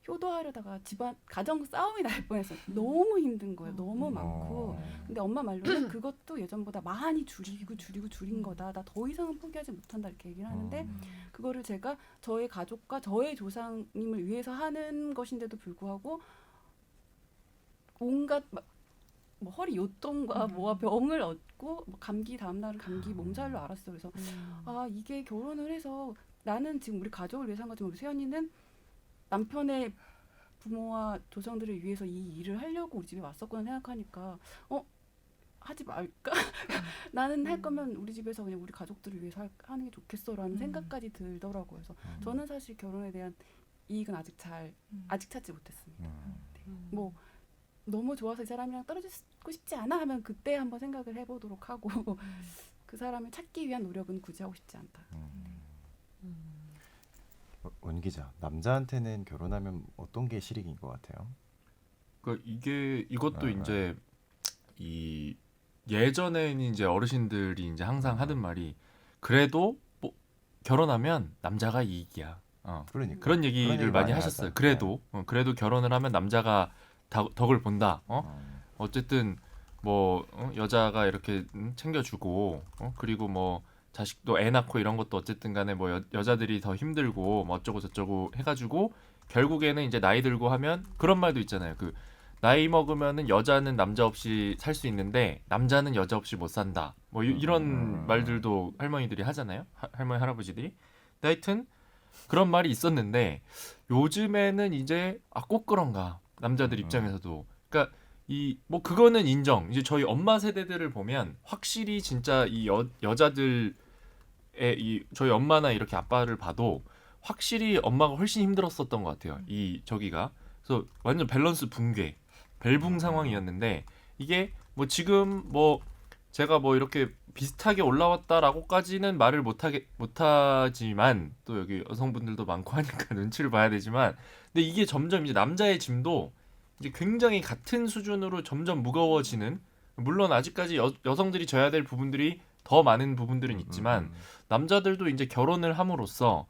Speaker 5: 효도하려다가 집안 가정 싸움이 날 뻔했어요. 너무 힘든 거예요. 너무 많고. 근데 엄마 말로는 그것도 예전보다 많이 줄인 거다. 나 더 이상은 포기하지 못한다 이렇게 얘기를 하는데 그거를 제가 저의 가족과 저의 조상님을 위해서 하는 것인데도 불구하고 온갖 뭐 허리 요통과 뭐와 병을 얻고 뭐 감기 다음날은 감기 몸살로 알았어요. 그래서 이게 결혼을 해서 나는 지금 우리 가족을 위해서 한 거지만 우리 세연이는 남편의 부모와 조상들을 위해서 이 일을 하려고 우리 집에 왔었구나 생각하니까 하지 말까? 나는 할 거면 우리 집에서 그냥 우리 가족들을 위해서 하는 게 좋겠어라는 생각까지 들더라고요. 그래서 저는 사실 결혼에 대한 이익은 아직 찾지 못했습니다. 네.
Speaker 4: 음.
Speaker 5: 뭐 너무 좋아서 이 사람이랑 떨어지고 싶지 않아 하면 그때 한번 생각을 해보도록 하고 그 사람을 찾기 위한 노력은 굳이 하고 싶지 않다.
Speaker 1: 원 기자, 남자한테는 결혼하면 어떤 게 실익인 것 같아요?
Speaker 3: 그러니까 이것도
Speaker 1: 아,
Speaker 3: 이제 이 예전에는 이제 어르신들이 이제 항상 하던 말이 그래도 뭐 결혼하면 남자가 이익이야.
Speaker 1: 그러니까
Speaker 3: 그런 얘기를
Speaker 1: 얘기
Speaker 3: 많이
Speaker 1: 많이
Speaker 3: 하셨어요.
Speaker 1: 하죠.
Speaker 3: 그래도 결혼을 하면 남자가 덕을 본다. 어쨌든 뭐 여자가 이렇게 챙겨주고 그리고 뭐 자식도 애 낳고 이런 것도 어쨌든 간에 뭐 여자들이 더 힘들고 뭐 어쩌고 저쩌고 해가지고 결국에는 이제 나이 들고 하면 그런 말도 있잖아요. 그 나이 먹으면은 여자는 남자 없이 살 수 있는데 남자는 여자 없이 못 산다. 뭐 이런 말들도 할머니들이 하잖아요. 할머니 할아버지들이. 근데 하여튼 그런 말이 있었는데 요즘에는 이제 꼭 그런가 남자들 입장에서도 그러니까 이 뭐 그거는 인정. 이제 저희 엄마 세대들을 보면 확실히 진짜 이 여자들의 이 저희 엄마나 이렇게 아빠를 봐도 확실히 엄마가 훨씬 힘들었었던 것 같아요. 이 저기가 그래서 완전 밸런스 붕괴, 벨붕 상황이었는데 이게 뭐 지금 뭐 제가 뭐 이렇게 비슷하게 올라왔다라고까지는 말을 못하지만 또 여기 여성분들도 많고 하니까 눈치를 봐야 되지만 근데 이게 점점 이제 남자의 짐도 이제 굉장히 같은 수준으로 점점 무거워지는 물론 아직까지 여성들이 져야 될 부분들이 더 많은 부분들은 있지만 남자들도 이제 결혼을 함으로써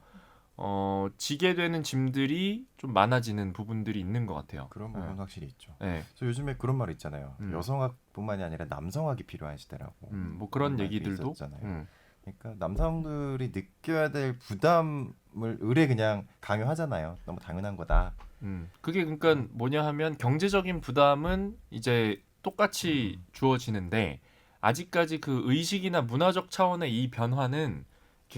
Speaker 3: 지게 되는 짐들이 좀 많아지는 부분들이 있는 것 같아요.
Speaker 1: 그런 부분 확실히 있죠.
Speaker 3: 네.
Speaker 1: 저 요즘에 그런 말 있잖아요.
Speaker 3: 음.
Speaker 1: 여성학뿐만이 아니라 남성학이 필요한 시대라고.
Speaker 3: 뭐 그런
Speaker 1: 말도
Speaker 3: 얘기들도
Speaker 1: 있었잖아요. 그러니까 남성들이 느껴야 될 부담을 의뢰 그냥 강요하잖아요. 너무 당연한 거다.
Speaker 3: 그게 그러니까 뭐냐 하면 경제적인 부담은 이제 똑같이 주어지는데 아직까지 그 의식이나 문화적 차원의 이 변화는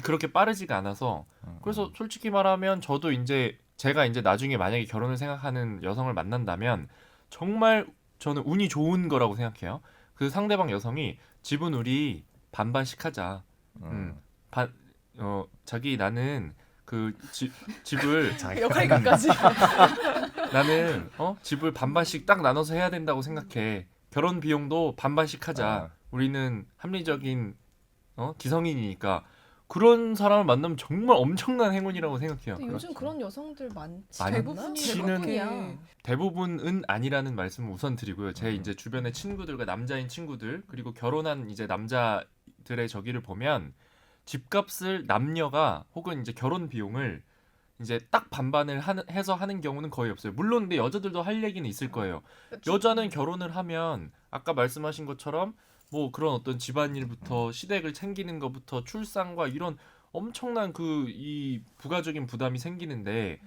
Speaker 3: 그렇게 빠르지가 않아서 그래서 솔직히 말하면 저도 이제 제가 이제 나중에 만약에 결혼을 생각하는 여성을 만난다면 정말 저는 운이 좋은 거라고 생각해요. 그 상대방 여성이 집은 우리 반반씩 하자. 자기 나는 그 집을
Speaker 2: 역할극까지.
Speaker 3: 나는 집을 반반씩 딱 나눠서 해야 된다고 생각해. 결혼 비용도 반반씩 하자. 우리는 합리적인 기성인이니까 그런 사람을 만나면 정말 엄청난 행운이라고 생각해요.
Speaker 2: 근데 요즘 그런 여성들 많지
Speaker 3: 아니,
Speaker 2: 않나?
Speaker 3: 대부분이
Speaker 2: 대부분이야.
Speaker 3: 대부분은 아니라는 말씀을 우선 드리고요. 제 이제 주변의 친구들과 남자인 친구들 그리고 결혼한 이제 남자들의 저기를 보면 집값을 남녀가 혹은 이제 결혼 비용을 이제 딱 반반을 해서 하는 경우는 거의 없어요. 물론 근데 여자들도 할 얘기는 있을 거예요. 여자는 결혼을 하면 아까 말씀하신 것처럼 뭐 그런 어떤 집안일부터 시댁을 챙기는 것부터 출산과 이런 엄청난 그 이 부가적인 부담이 생기는데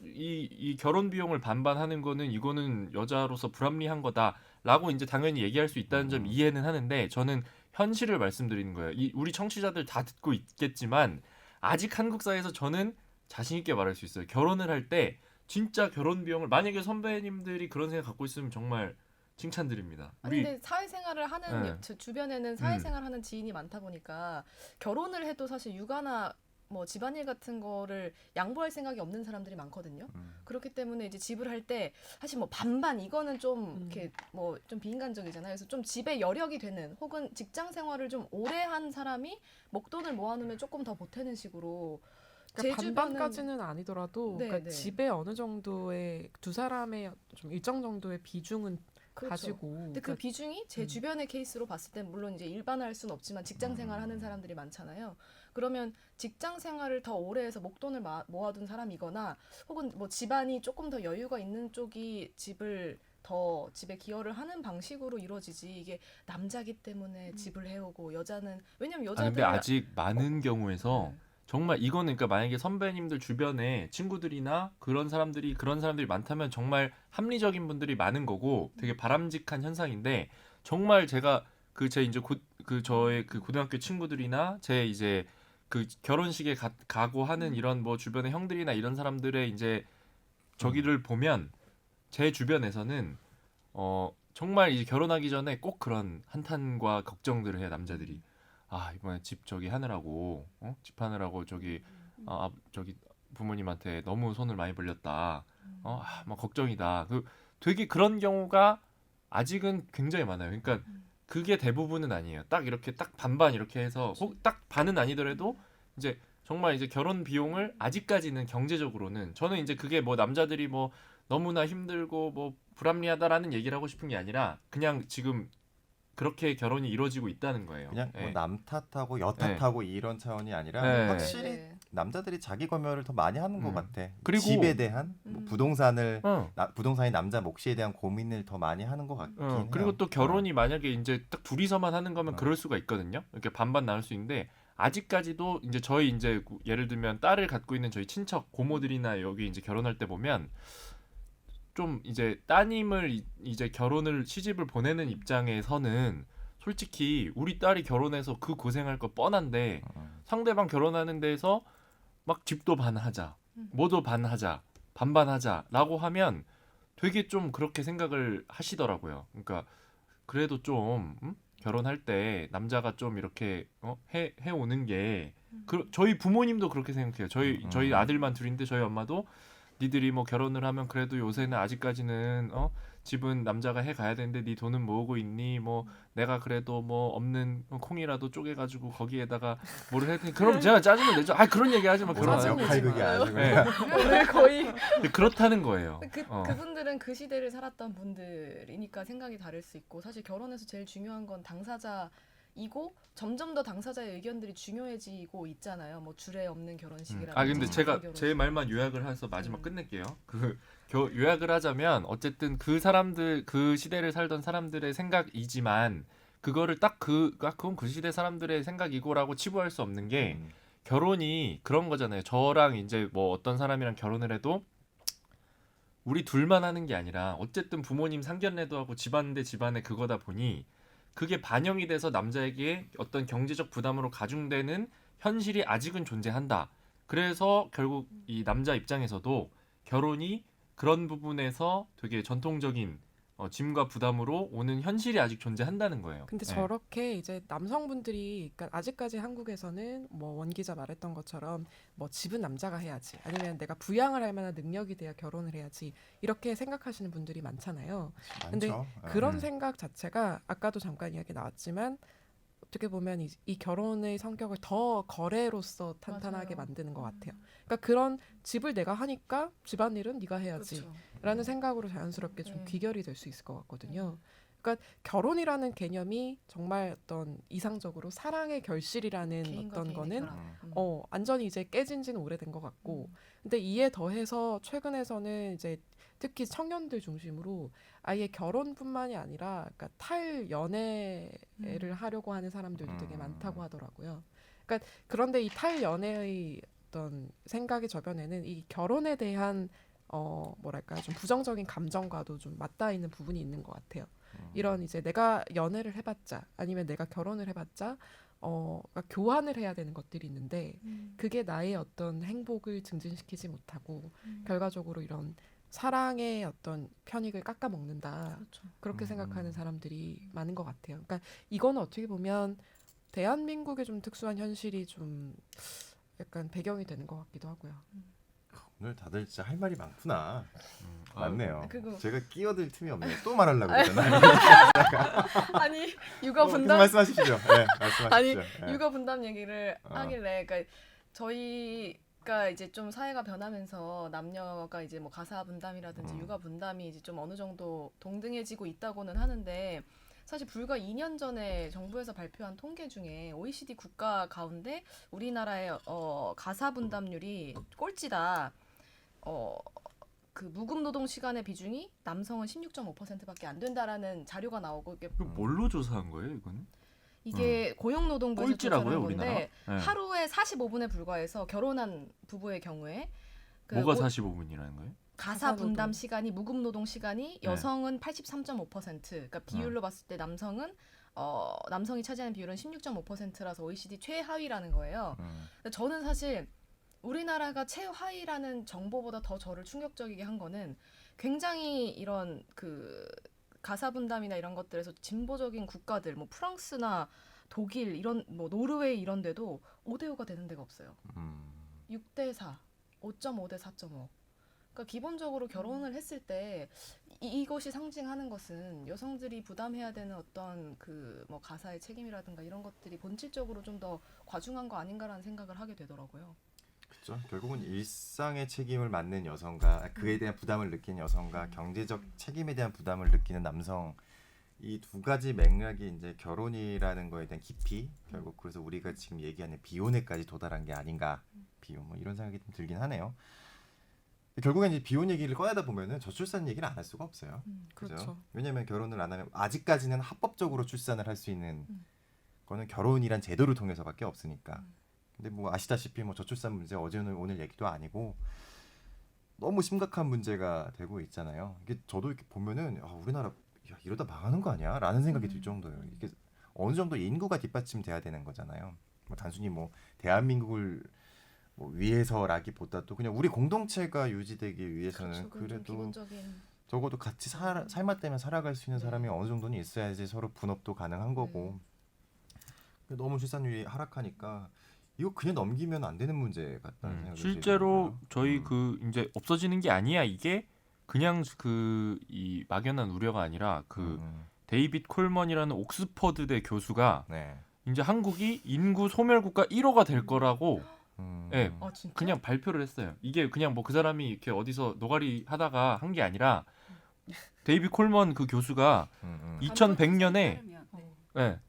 Speaker 3: 이 결혼 비용을 반반하는 거는 이거는 여자로서 불합리한 거다라고 이제 당연히 얘기할 수 있다는 점 이해는 하는데 저는 현실을 말씀드리는 거예요. 우리 청취자들 다 듣고 있겠지만 아직 한국 사회에서 저는 자신 있게 말할 수 있어요. 결혼을 할 때 진짜 결혼 비용을 만약에 선배님들이 그런 생각 갖고 있으면 정말 칭찬드립니다.
Speaker 2: 아니 근데 사회생활을 하는
Speaker 3: 네.
Speaker 2: 제 주변에는 사회생활하는 지인이 많다 보니까 결혼을 해도 사실 육아나 뭐 집안일 같은 거를 양보할 생각이 없는 사람들이 많거든요. 그렇기 때문에 이제 집을 할 때 사실 뭐 반반 이거는 좀 이렇게 뭐 좀 비인간적이잖아요. 그래서 좀 집에 여력이 되는 혹은 직장 생활을 좀 오래 한 사람이 목돈을 모아놓으면 조금 더 보태는 식으로.
Speaker 4: 그러니까
Speaker 2: 제
Speaker 4: 반반까지는 아니더라도
Speaker 2: 네,
Speaker 4: 그러니까
Speaker 2: 네.
Speaker 4: 집에 어느 정도의 두 사람의 좀 일정 정도의 비중은
Speaker 2: 그렇죠.
Speaker 4: 가지고.
Speaker 2: 근데 그 비중이 제 주변의 케이스로 봤을 때 물론 이제 일반화할 수는 없지만 직장 생활 하는 사람들이 많잖아요. 그러면 직장 생활을 더 오래 해서 목돈을 모아둔 사람이거나 혹은 뭐 집안이 조금 더 여유가 있는 쪽이 집에 기여를 하는 방식으로 이루어지지 이게 남자기 때문에 집을 해오고 여자는 왜냐면 여자들
Speaker 3: 근데 아직 많은 경우에서
Speaker 2: 네.
Speaker 3: 정말 이거는 그러니까 만약에 선배님들 주변에 친구들이나 그런 사람들이 많다면 정말 합리적인 분들이 많은 거고 되게 바람직한 현상인데 정말 제가 제 이제 저의 그 고등학교 친구들이나 제 이제 그 결혼식에 가고 하는 이런 뭐 주변의 형들이나 이런 사람들의 이제 저기를 보면 제 주변에서는 정말 이제 결혼하기 전에 꼭 그런 한탄과 걱정들을 해요 남자들이. 이번에 집 저기 하느라고 집 하느라고 저기 부모님한테 너무 손을 많이 벌렸다. 막 걱정이다. 되게 그런 경우가 아직은 굉장히 많아요. 그러니까 그게 대부분은 아니에요. 딱 이렇게 딱 반반 이렇게 해서 혹 딱 반은 아니더라도 이제 정말 이제 결혼 비용을 아직까지는 경제적으로는 저는 이제 그게 뭐 남자들이 뭐 너무나 힘들고 뭐 불합리하다라는 얘기를 하고 싶은 게 아니라 그냥 지금 그렇게 결혼이 이루어지고 있다는 거예요.
Speaker 1: 그냥 뭐
Speaker 3: 예.
Speaker 1: 남 탓하고 여 탓하고 이런 차원이 아니라
Speaker 3: 네.
Speaker 1: 확실히
Speaker 2: 네.
Speaker 1: 남자들이 자기 검열을 더 많이 하는 것 같아.
Speaker 3: 그리고-
Speaker 1: 집에 대한 뭐 부동산을
Speaker 3: 어.
Speaker 1: 부동산이 남자 몫에 대한 고민을 더 많이 하는 것 같긴 해요.
Speaker 3: 그리고 또 결혼이 만약에 이제 딱 둘이서만 하는 거면
Speaker 1: 어.
Speaker 3: 그럴 수가 있거든요. 이렇게 반반 나눌 수 있는데 아직까지도 이제 저희 이제 예를 들면 딸을 갖고 있는 저희 친척 고모들이나 여기 이제 결혼할 때 보면 좀 이제 따님을 이제 결혼을 시집을 보내는 입장에서는 솔직히 우리 딸이 결혼해서 그 고생할 거 뻔한데 상대방 결혼하는 데에서 막 집도 반하자, 뭐도 반하자, 반반하자라고 하면 되게 좀 그렇게 생각을 하시더라고요. 그러니까 그래도 좀 결혼할 때 남자가 좀 이렇게 해 오는 게 저희 부모님도 그렇게 생각해요. 저희 아들만 둘인데 저희 엄마도 니들이 뭐 결혼을 하면 그래도 요새는 아직까지는 집은 남자가 해 가야 되는데 네 돈은 모으고 있니? 뭐 내가 그래도 뭐 없는 콩이라도 쪼개가지고 거기에다가 뭐를 해 그럼 제가 짜증을 내죠. 그런 얘기 하지 마. 결혼 안
Speaker 2: 짜증
Speaker 3: 하고.
Speaker 1: 역할 그게 아주
Speaker 3: 네.
Speaker 1: 그냥
Speaker 2: 오늘 거의
Speaker 3: 그렇다는 거예요.
Speaker 2: 그분들은 그 시대를 살았던 분들이니까 생각이 다를 수 있고 사실 결혼에서 제일 중요한 건 당사자이고 점점 더 당사자의 의견들이 중요해지고 있잖아요. 뭐 주례 없는 결혼식이라든지.
Speaker 3: 근데 제가
Speaker 2: 결혼식.
Speaker 3: 제 말만 요약을 해서 마지막 끝낼게요. 요약을 하자면 어쨌든 그 사람들 그 시대를 살던 사람들의 생각이지만 그거를 딱 그건 그 시대 사람들의 생각이고라고 치부할 수 없는 게 결혼이 그런 거잖아요. 저랑 이제 뭐 어떤 사람이랑 결혼을 해도 우리 둘만 하는 게 아니라 어쨌든 부모님 상견례도 하고 집안 대 집안의 그거다 보니 그게 반영이 돼서 남자에게 어떤 경제적 부담으로 가중되는 현실이 아직은 존재한다. 그래서 결국 이 남자 입장에서도 결혼이 그런 부분에서 되게 전통적인 짐과 부담으로 오는 현실이 아직 존재한다는 거예요.
Speaker 4: 근데
Speaker 3: 네.
Speaker 4: 저렇게 이제 남성분들이 그러니까 아직까지 한국에서는 뭐 원 기자 말했던 것처럼 뭐 집은 남자가 해야지 아니면 내가 부양을 할 만한 능력이 돼야 결혼을 해야지 이렇게 생각하시는 분들이 많잖아요. 근데
Speaker 1: 많죠.
Speaker 4: 그런 생각 자체가 아까도 잠깐 이야기 나왔지만 어떻게 보면 이 결혼의 성격을 더 거래로서 탄탄하게
Speaker 2: 맞아요.
Speaker 4: 만드는 것 같아요. 그러니까 그런 집을 내가 하니까 집안일은 네가 해야지
Speaker 2: 그렇죠.
Speaker 4: 라는 생각으로 자연스럽게 좀
Speaker 2: 네.
Speaker 4: 귀결이 될 수 있을 것 같거든요. 그러니까 결혼이라는 개념이 정말 어떤 이상적으로 사랑의 결실이라는
Speaker 2: 개인과
Speaker 4: 어떤
Speaker 2: 개인의
Speaker 4: 거는
Speaker 2: 결합.
Speaker 4: 완전히 이제 깨진 지는 오래된 것 같고 근데 이에 더해서 최근에서는 이제 특히 청년들 중심으로 아예 결혼뿐만이 아니라 그러니까 탈연애를 하려고 하는 사람들도 되게 많다고 하더라고요. 그러니까 그런데 이 탈연애의 어떤 생각의 저변에는 이 결혼에 대한 뭐랄까 좀 부정적인 감정과도 좀 맞닿아 있는 부분이 있는 것 같아요. 이런 이제 내가 연애를 해봤자 아니면 내가 결혼을 해봤자 그러니까 교환을 해야 되는 것들이 있는데 그게 나의 어떤 행복을 증진시키지 못하고 결과적으로 이런 사랑의 어떤 편익을 깎아 먹는다.
Speaker 2: 그렇죠.
Speaker 4: 그렇게 생각하는 사람들이 많은 것 같아요. 그러니까 이거는 어떻게 보면 대한민국의 좀 특수한 현실이 좀 약간 배경이 되는 것 같기도 하고요.
Speaker 1: 오늘 다들 진짜 할 말이 많구나. 맞네요.
Speaker 2: 그리고-
Speaker 1: 제가 끼어들 틈이 없네요. 또 말하려고 그러잖아요.
Speaker 2: 아니 육아
Speaker 1: 계속
Speaker 2: 분담
Speaker 1: 말씀하십시오. 네, 말씀하십시오.
Speaker 2: 아니
Speaker 1: 네.
Speaker 2: 육아 분담 얘기를
Speaker 1: 어.
Speaker 2: 하길래 그러니까 저희가 이제 좀 사회가 변하면서 남녀가 이제 뭐 가사 분담이라든지 육아 분담이 이제 좀 어느 정도 동등해지고 있다고는 하는데 사실 불과 2년 전에 정부에서 발표한 통계 중에 OECD 국가 가운데 우리나라의 가사 분담률이 꼴찌다. 그 무급 노동 시간의 비중이 남성은 16.5%밖에 안 된다라는 자료가 나오고 이게
Speaker 3: 이거 뭘로 조사한 거예요, 이거는?
Speaker 2: 이게 고용노동부에서
Speaker 3: 꼴찌라고요,
Speaker 2: 조사한
Speaker 3: 우리나라?
Speaker 2: 건데
Speaker 3: 네.
Speaker 2: 하루에 45분에 불과해서 결혼한 부부의 경우에 그
Speaker 3: 뭐가 45분이라는 거예요?
Speaker 2: 가사
Speaker 4: 가사
Speaker 2: 분담
Speaker 4: 노동.
Speaker 2: 시간이 무급 노동 시간이 여성은 83.5%, 그러니까 비율로 봤을 때 남성이 차지하는 비율은 16.5%라서 OECD 최하위라는 거예요. 근데 저는 사실 우리나라가 최하위라는 정보보다 더 저를 충격적이게 한 거는 굉장히 이런 그 가사 분담이나 이런 것들에서 진보적인 국가들, 뭐 프랑스나 독일 이런 뭐 노르웨이 이런 데도 5대5가 되는 데가 없어요. 6대4, 5.5 대 4.5. 그러니까 기본적으로 결혼을 했을 때 이것이 상징하는 것은 여성들이 부담해야 되는 어떤 그 뭐 가사의 책임이라든가 이런 것들이 본질적으로 좀 더 과중한 거 아닌가라는 생각을 하게 되더라고요.
Speaker 1: 그렇죠. 결국은 일상의 책임을 맡는 여성과 그에 대한 부담을 느끼는 여성과 경제적 책임에 대한 부담을 느끼는 남성 이 두 가지 맥락이 이제 결혼이라는 거에 대한 깊이 결국 그래서 우리가 지금 얘기하는 비혼에까지 도달한 게 아닌가 비혼 뭐 이런 생각이 좀 들긴 하네요. 결국엔 이제 비혼 얘기를 꺼내다 보면은 저출산 얘기를 안 할 수가 없어요. 그죠?
Speaker 4: 그렇죠.
Speaker 1: 왜냐하면 결혼을 안 하면 아직까지는 합법적으로 출산을 할 수 있는 거는 결혼이란 제도를 통해서밖에 없으니까. 근데 뭐 아시다시피 뭐 저출산 문제 어제 오늘 얘기도 아니고 너무 심각한 문제가 되고 있잖아요. 이게 저도 이렇게 보면은 우리나라 야, 이러다 망하는 거 아니야? 라는 생각이 들 정도예요. 이게 어느 정도 인구가 뒷받침돼야 되는 거잖아요. 뭐 단순히 뭐 대한민국을 뭐 위해서라기보다도 그냥 우리 공동체가 유지되기 위해서는
Speaker 2: 그렇죠. 그건 좀
Speaker 1: 그래도
Speaker 2: 기본적인
Speaker 1: 적어도 같이 살맛되면 살아갈 수 있는 사람이 어느 정도는 있어야지 서로 분업도 가능한 거고 너무 출산율이 하락하니까 이거 그냥 넘기면 안 되는 문제 같다는 생각이
Speaker 3: 실제로
Speaker 1: 들더라고요.
Speaker 3: 저희 그 이제 없어지는 게 아니야. 이게 그냥 그 이 막연한 우려가 아니라 그 데이빗 콜먼이라는 옥스퍼드대 교수가
Speaker 1: 네.
Speaker 3: 이제 한국이 인구 소멸 국가 1호가 될 거라고 예,
Speaker 2: 진짜?
Speaker 3: 그냥 발표를 했어요. 이게 그냥 뭐 그 사람이 이렇게 어디서 노가리 하다가 한 게 아니라 데이빗 콜먼 그 교수가 2100년에 예,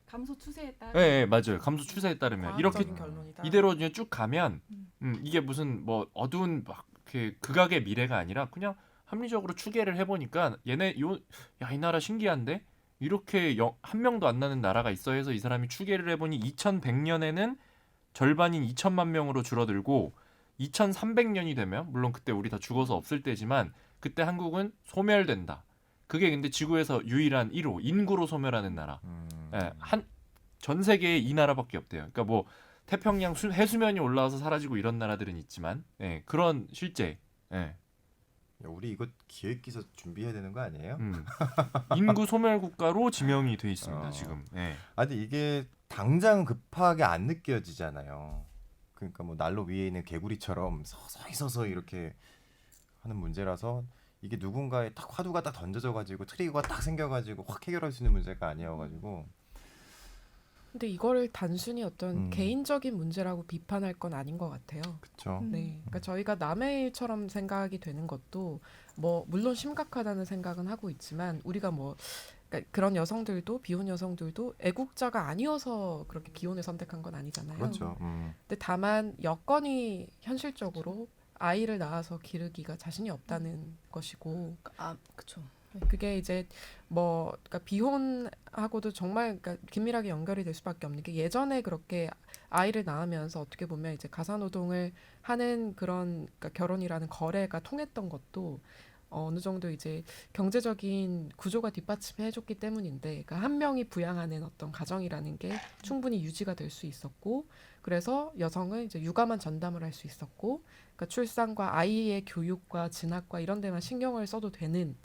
Speaker 5: 감소 추세에 따라
Speaker 3: 예, 맞아요. 감소 추세에 따르면 이렇게
Speaker 4: 과학적인 결론이다.
Speaker 3: 이대로 이제 쭉 가면 이게 무슨 뭐 어두운 막 이렇게 극악의 미래가 아니라 그냥 합리적으로 추계를 해보니까 얘네 이 나라 신기한데 이렇게 한 명도 안 나는 나라가 있어 해서 이 사람이 추계를 해보니 2100년에는 절반인 2천만 명으로 줄어들고 2300년이 되면 물론 그때 우리 다 죽어서 없을 때지만 그때 한국은 소멸된다. 그게 근데 지구에서 유일한 1호 인구로 소멸하는 나라. 예, 전 세계에 이 나라밖에 없대요. 그러니까 뭐 태평양 해수면이 올라와서 사라지고 이런 나라들은 있지만 예, 그런 실제 예,
Speaker 1: 야, 우리 이거 기획 기사 준비해야 되는 거 아니에요?
Speaker 3: 인구 소멸 국가로 지명이 돼 있습니다. 지금. 예.
Speaker 1: 아니 이게 당장 급하게 안 느껴지잖아요. 그러니까 뭐 난로 위에 있는 개구리처럼 서서히 서서히 이렇게 하는 문제라서 이게 누군가의 딱 화두가 딱 던져져 가지고 트리거가 딱 생겨 가지고 확 해결할 수 있는 문제가 아니어 가지고
Speaker 4: 근데 이거를 단순히 어떤 개인적인 문제라고 비판할 건 아닌 것 같아요.
Speaker 1: 그렇죠.
Speaker 4: 네, 그러니까 저희가 남의 일처럼 생각이 되는 것도 뭐 물론 심각하다는 생각은 하고 있지만 우리가 뭐 그러니까 그런 여성들도 비혼 여성들도 애국자가 아니어서 그렇게 비혼을 선택한 건 아니잖아요.
Speaker 1: 그렇죠.
Speaker 4: 근데 다만 여건이 현실적으로 아이를 낳아서 기르기가 자신이 없다는 것이고
Speaker 2: 그렇죠.
Speaker 4: 그게 이제 뭐 그러니까 비혼하고도 정말 그러니까 긴밀하게 연결이 될 수밖에 없는 게 예전에 그렇게 아이를 낳으면서 어떻게 보면 이제 가사 노동을 하는 그런 그러니까 결혼이라는 거래가 통했던 것도 어느 정도 이제 경제적인 구조가 뒷받침해 줬기 때문인데 그러니까 한 명이 부양하는 어떤 가정이라는 게 충분히 유지가 될 수 있었고 그래서 여성은 이제 육아만 전담을 할 수 있었고 그러니까 출산과 아이의 교육과 진학과 이런 데만 신경을 써도 되는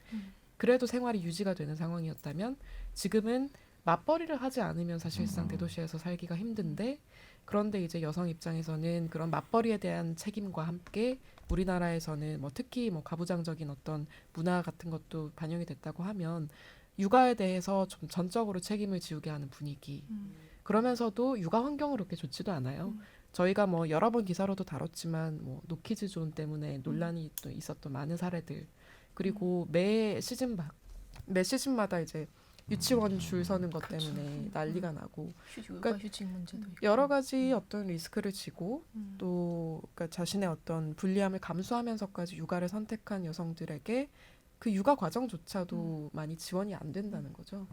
Speaker 4: 그래도 생활이 유지가 되는 상황이었다면 지금은 맞벌이를 하지 않으면 사실상 대도시에서 살기가 힘든데 그런데 이제 여성 입장에서는 그런 맞벌이에 대한 책임과 함께 우리나라에서는 뭐 특히 뭐 가부장적인 어떤 문화 같은 것도 반영이 됐다고 하면 육아에 대해서 좀 전적으로 책임을 지우게 하는 분위기. 그러면서도 육아 환경은 그렇게 좋지도 않아요. 저희가 뭐 여러 번 기사로도 다뤘지만 뭐 노키즈 존 때문에 논란이 또 있었던 많은 사례들. 그리고 매 시즌마다 이제 유치원 줄 서는 것 때문에 난리가 나고
Speaker 2: 육아 휴직 문제도 있고
Speaker 4: 여러 가지 어떤 리스크를 지고 또 그러니까 자신의 어떤 불리함을 감수하면서까지 육아를 선택한 여성들에게 그 육아 과정조차도 많이 지원이 안 된다는 거죠.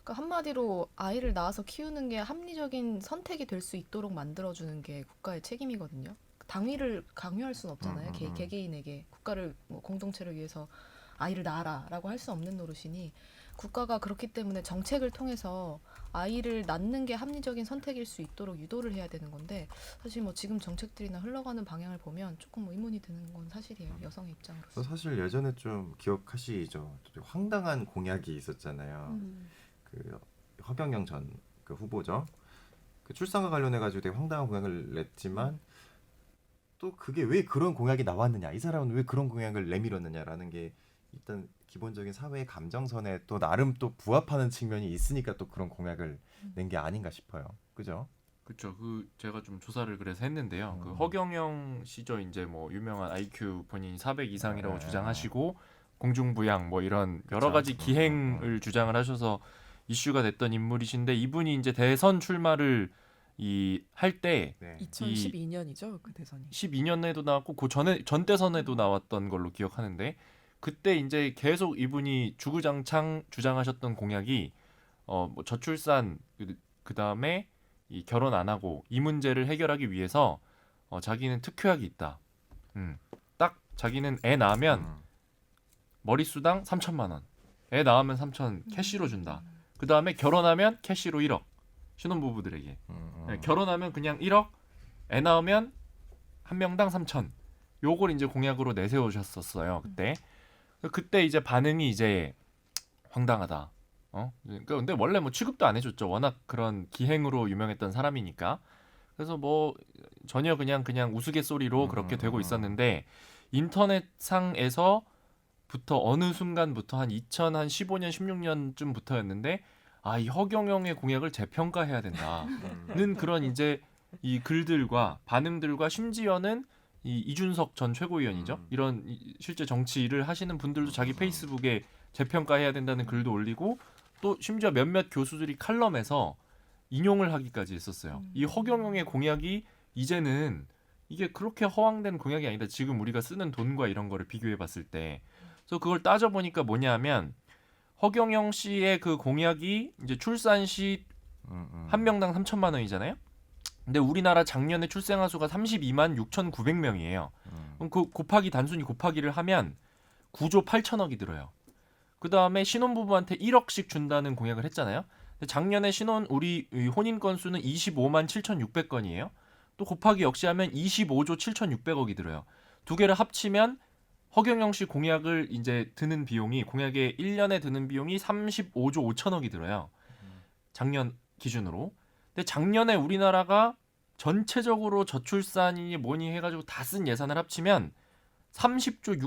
Speaker 2: 그러니까 한마디로 아이를 낳아서 키우는 게 합리적인 선택이 될 수 있도록 만들어주는 게 국가의 책임이거든요. 당위를 강요할 수는 없잖아요. 개개인에게 국가를 뭐 공동체를 위해서 아이를 낳아라라고 할 수 없는 노릇이니 국가가 그렇기 때문에 정책을 통해서 아이를 낳는 게 합리적인 선택일 수 있도록 유도를 해야 되는 건데 사실 뭐 지금 정책들이나 흘러가는 방향을 보면 조금 의문이 드는 건 사실이에요. 여성의 입장으로서.
Speaker 1: 사실 예전에 좀 기억하시죠? 황당한 공약이 있었잖아요. 그 허경영 전 그 후보죠. 그 출산과 관련해 가지고 되게 황당한 공약을 냈지만 또 그게 왜 그런 공약이 나왔느냐, 이 사람은 왜 그런 공약을 내밀었느냐라는 게 일단 기본적인 사회의 감정선에 또 나름 또 부합하는 측면이 있으니까 또 그런 공약을 낸 게 아닌가 싶어요. 그죠?
Speaker 3: 그렇죠. 그 제가 좀 조사를 그래서 했는데요. 그 허경영 씨죠. 이제 뭐 유명한 IQ 본인이 400 이상이라고 주장하시고 공중부양 뭐 이런 여러
Speaker 1: 그쵸.
Speaker 3: 가지 기행을 주장을 하셔서 이슈가 됐던 인물이신데 이분이 이제 대선 출마를 할 때
Speaker 1: 네.
Speaker 4: 2012년이죠 그 대선이.
Speaker 3: 12년에도 나왔고 그 전에 전 대선에도 나왔던 걸로 기억하는데 그때 이제 계속 이분이 주구장창 주장하셨던 공약이 뭐 저출산 그다음에 이 결혼 안 하고 이 문제를 해결하기 위해서 자기는 특효약이 있다. 딱 자기는 애 낳으면 머릿수당 3천만 원. 애 낳으면 3천 캐시로 준다. 그다음에 결혼하면 캐시로 1억. 신혼부부들에게. 네, 결혼하면 그냥 1억, 애 낳으면 한 명당 3천. 요걸 이제 공약으로 내세우셨었어요. 그때 이제 반응이 이제 황당하다. 그러니까 근데 원래 뭐 취급도 안 해줬죠. 워낙 그런 기행으로 유명했던 사람이니까. 그래서 뭐 전혀 그냥 우스갯소리로 그렇게 되고 있었는데 인터넷상에서부터 어느 순간부터 한 2015년 16년쯤부터였는데 이 허경영의 공약을 재평가해야 된다는 그런 이제 이 글들과 반응들과 심지어는 이 이준석 전 최고위원이죠. 이런 실제 정치를 하시는 분들도 자기 페이스북에 재평가해야 된다는 글도 올리고 또 심지어 몇몇 교수들이 칼럼에서 인용을 하기까지 했었어요. 이 허경영의 공약이 이제는 이게 그렇게 허황된 공약이 아니다. 지금 우리가 쓰는 돈과 이런 거를 비교해 봤을 때. 그래서 그걸 따져보니까 뭐냐면 허경영 씨의 그 공약이 이제 출산 시 한 명당 3천만 원이잖아요. 근데 우리나라 작년에 출생아 수가 32만 6,900명이에요. 그럼 그 단순히 곱하기를 하면 9조 8천억이 들어요. 그 다음에 신혼부부한테 1억씩 준다는 공약을 했잖아요. 작년에 우리 혼인 건수는 25만 7,600건이에요. 또 곱하기 역시 하면 25조 7,600억이 들어요. 두 개를 합치면 허경영 씨 공약을 이제 드는 비용이 공약에 1년에 드는 비용이 35조 5천억이 들어요. 작년 기준으로. 근데 작년에 우리나라가 전체적으로 저출산이니 뭐니 해가지고 다 쓴 예산을 합치면 30조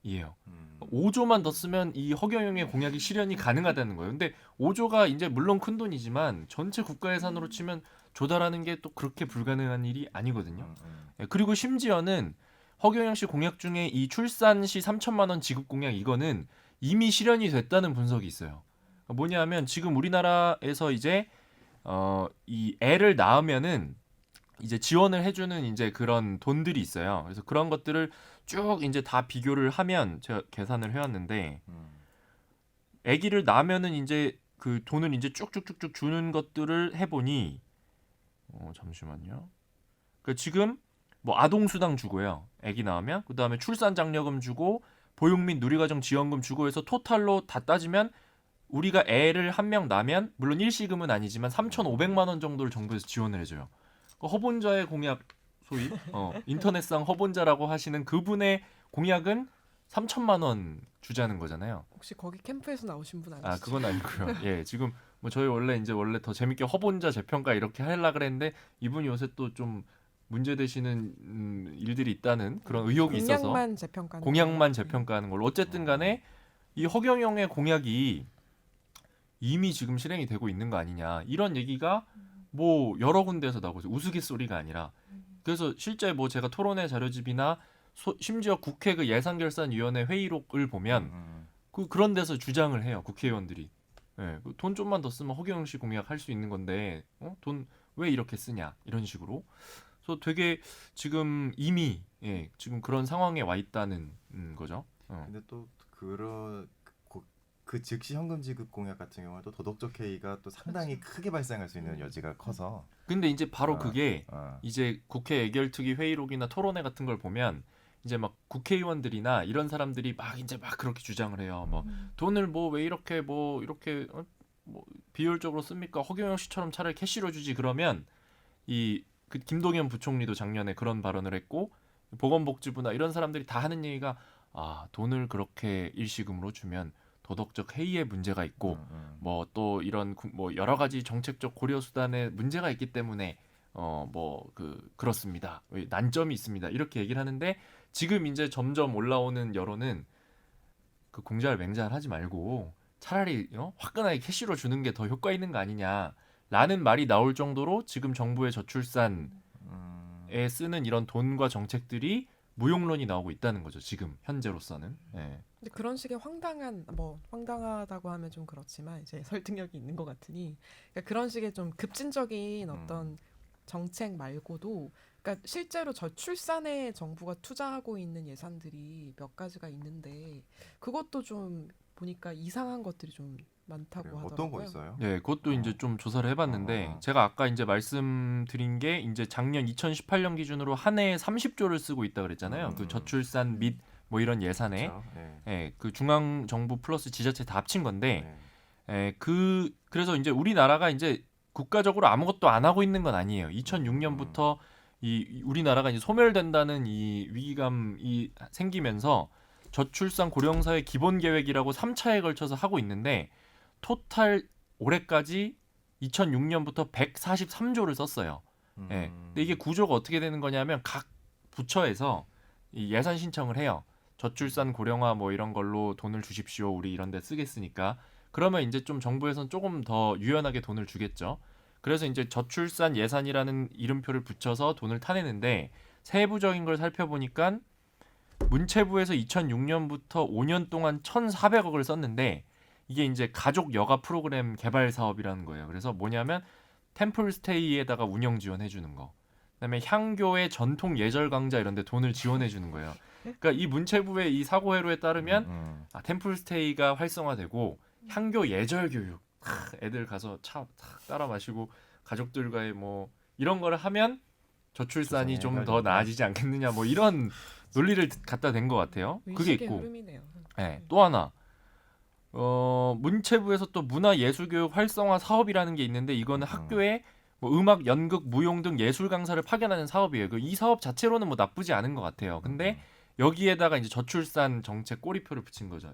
Speaker 3: 6,002억이에요. 5조만 더 쓰면 이 허경영의 공약이 실현이 가능하다는 거예요. 근데 5조가 이제 물론 큰 돈이지만 전체 국가 예산으로 치면 조달하는 게 또 그렇게 불가능한 일이 아니거든요. 그리고 심지어는 허경영 씨 공약 중에 이 출산 시 3천만 원 지급 공약 이거는 이미 실현이 됐다는 분석이 있어요. 뭐냐면 지금 우리나라에서 이제 이 애를 낳으면은 이제 지원을 해주는 이제 그런 돈들이 있어요. 그래서 그런 것들을 쭉 이제 다 비교를 하면 제가 계산을 해왔는데 아기를 낳으면은 이제 그 돈을 이제 쭉쭉쭉쭉 주는 것들을 해보니 잠시만요. 그 지금 뭐 아동수당 주고요. 아기 낳으면 그 다음에 출산장려금 주고 보육 및 누리과정 지원금 주고 해서 토탈로 다 따지면 우리가 애를 한 명 낳으면 물론 일시금은 아니지만 3,500만 원 정도를 정부에서 지원을 해줘요. 그 허본자의 공약 소위 인터넷상 허본자라고 하시는 그분의 공약은 3천만 원 주자는 거잖아요.
Speaker 4: 혹시 거기 캠프에서 나오신 분 아니시죠?
Speaker 3: 그건 아니고요. 예, 지금 뭐 저희 원래 더 재밌게 허본자 재평가 이렇게 하려고 그랬는데 이분이 요새 또 좀 문제되시는 일들이 있다는 그런 의혹이 있어서 공약만 재평가하는 걸로 어쨌든 간에 이 허경영의 공약이 이미 지금 실행이 되고 있는 거 아니냐 이런 얘기가 뭐 여러 군데에서 나오고 있어요. 우스갯소리가 아니라. 그래서 실제 뭐 제가 토론회 자료집이나 심지어 국회 그 예산결산위원회 회의록을 보면 그런 데서 주장을 해요. 국회의원들이. 예, 돈 좀만 더 쓰면 허경영 씨 공약 할 수 있는 건데 돈 왜 이렇게 쓰냐 이런 식으로. 그래서 되게 지금 이미 지금 그런 상황에 와 있다는 거죠.
Speaker 1: 근데 또 그 즉시 현금 지급 공약 같은 경우는 또 도덕적 해이가 또 상당히 크게 발생할 수 있는 여지가 커서.
Speaker 3: 근데 이제 바로 그게 이제 국회 예결특위 회의록이나 토론회 같은 걸 보면 이제 막 국회의원들이나 이런 사람들이 막 그렇게 주장을 해요. 뭐 돈을 뭐 왜 이렇게 뭐 비효율적으로 씁니까? 허경영 씨처럼 차라리 캐시로 주지. 그러면 그 김동연 부총리도 작년에 그런 발언을 했고 보건복지부나 이런 사람들이 다 하는 얘기가 돈을 그렇게 일시금으로 주면 도덕적 해이에 문제가 있고 뭐 또 이런 뭐 여러 가지 정책적 고려 수단에 문제가 있기 때문에 그렇습니다. 난점이 있습니다. 이렇게 얘기를 하는데 지금 이제 점점 올라오는 여론은 그 공잘 맹잘 하지 말고 차라리 화끈하게 캐시로 주는 게 더 효과 있는 거 아니냐라는 말이 나올 정도로 지금 정부의 저출산에 쓰는 이런 돈과 정책들이 무용론이 나오고 있다는 거죠. 지금 현재로서는. 예.
Speaker 4: 근데 그런 식의 황당하다고 하면 좀 그렇지만 이제 설득력이 있는 것 같으니 그러니까 그런 식의 좀 급진적인 어떤 정책 말고도 그러니까 실제로 저출산에 정부가 투자하고 있는 예산들이 몇 가지가 있는데 그것도 좀 보니까 이상한 것들이 좀 많다고
Speaker 1: 그래요?
Speaker 4: 하더라고요.
Speaker 1: 어떤 거 있어요?
Speaker 3: 네, 그것도 이제 좀 조사를 해봤는데 제가 아까 이제 말씀드린 게 이제 작년 2018년 기준으로 한 해에 30조를 쓰고 있다 그랬잖아요. 그 저출산 및 뭐 이런 예산에
Speaker 1: 그렇죠. 네.
Speaker 3: 예, 그 중앙 정부 플러스 지자체 다 합친 건데
Speaker 1: 네.
Speaker 3: 그래서 이제 우리나라가 이제 국가적으로 아무것도 안 하고 있는 건 아니에요. 2006년부터 이 우리나라가 이제 소멸된다는 이 위기감이 생기면서 저출산 고령사회 기본 계획이라고 3차에 걸쳐서 하고 있는데 토탈 올해까지 2006년부터 143조를 썼어요. 예. 근데 이게 구조가 어떻게 되는 거냐면 각 부처에서 이 예산 신청을 해요. 저출산 고령화 뭐 이런 걸로 돈을 주십시오. 우리 이런 데 쓰겠으니까. 그러면 이제 좀 정부에서는 조금 더 유연하게 돈을 주겠죠. 그래서 이제 저출산 예산이라는 이름표를 붙여서 돈을 타내는데 세부적인 걸 살펴보니까 문체부에서 2006년부터 5년 동안 1,400억을 썼는데 이게 이제 가족 여가 프로그램 개발 사업이라는 거예요. 그래서 뭐냐면 템플스테이에다가 운영 지원해 주는 거. 그다음에 향교의 전통 예절 강좌 이런 데 돈을 지원해 주는 거예요. 그러니까 이 문체부의 이 사고 회로에 따르면 템플스테이가 활성화되고 향교 예절 교육 애들 가서 차 따라 마시고 가족들과의 뭐 이런 거를 하면 저출산이 좀 더 나아지지 않겠느냐 뭐 이런 논리를 갖다 댄 것 같아요. 그게
Speaker 4: 의식의
Speaker 3: 있고
Speaker 4: 흐름이네요.
Speaker 3: 네, 또 하나 문체부에서 또 문화예술교육 활성화 사업이라는 게 있는데 이거는 학교에 뭐 음악, 연극, 무용 등 예술 강사를 파견하는 사업이에요. 이 사업 자체로는 뭐 나쁘지 않은 것 같아요. 근데 여기에다가 이제 저출산 정책 꼬리표를 붙인 거죠.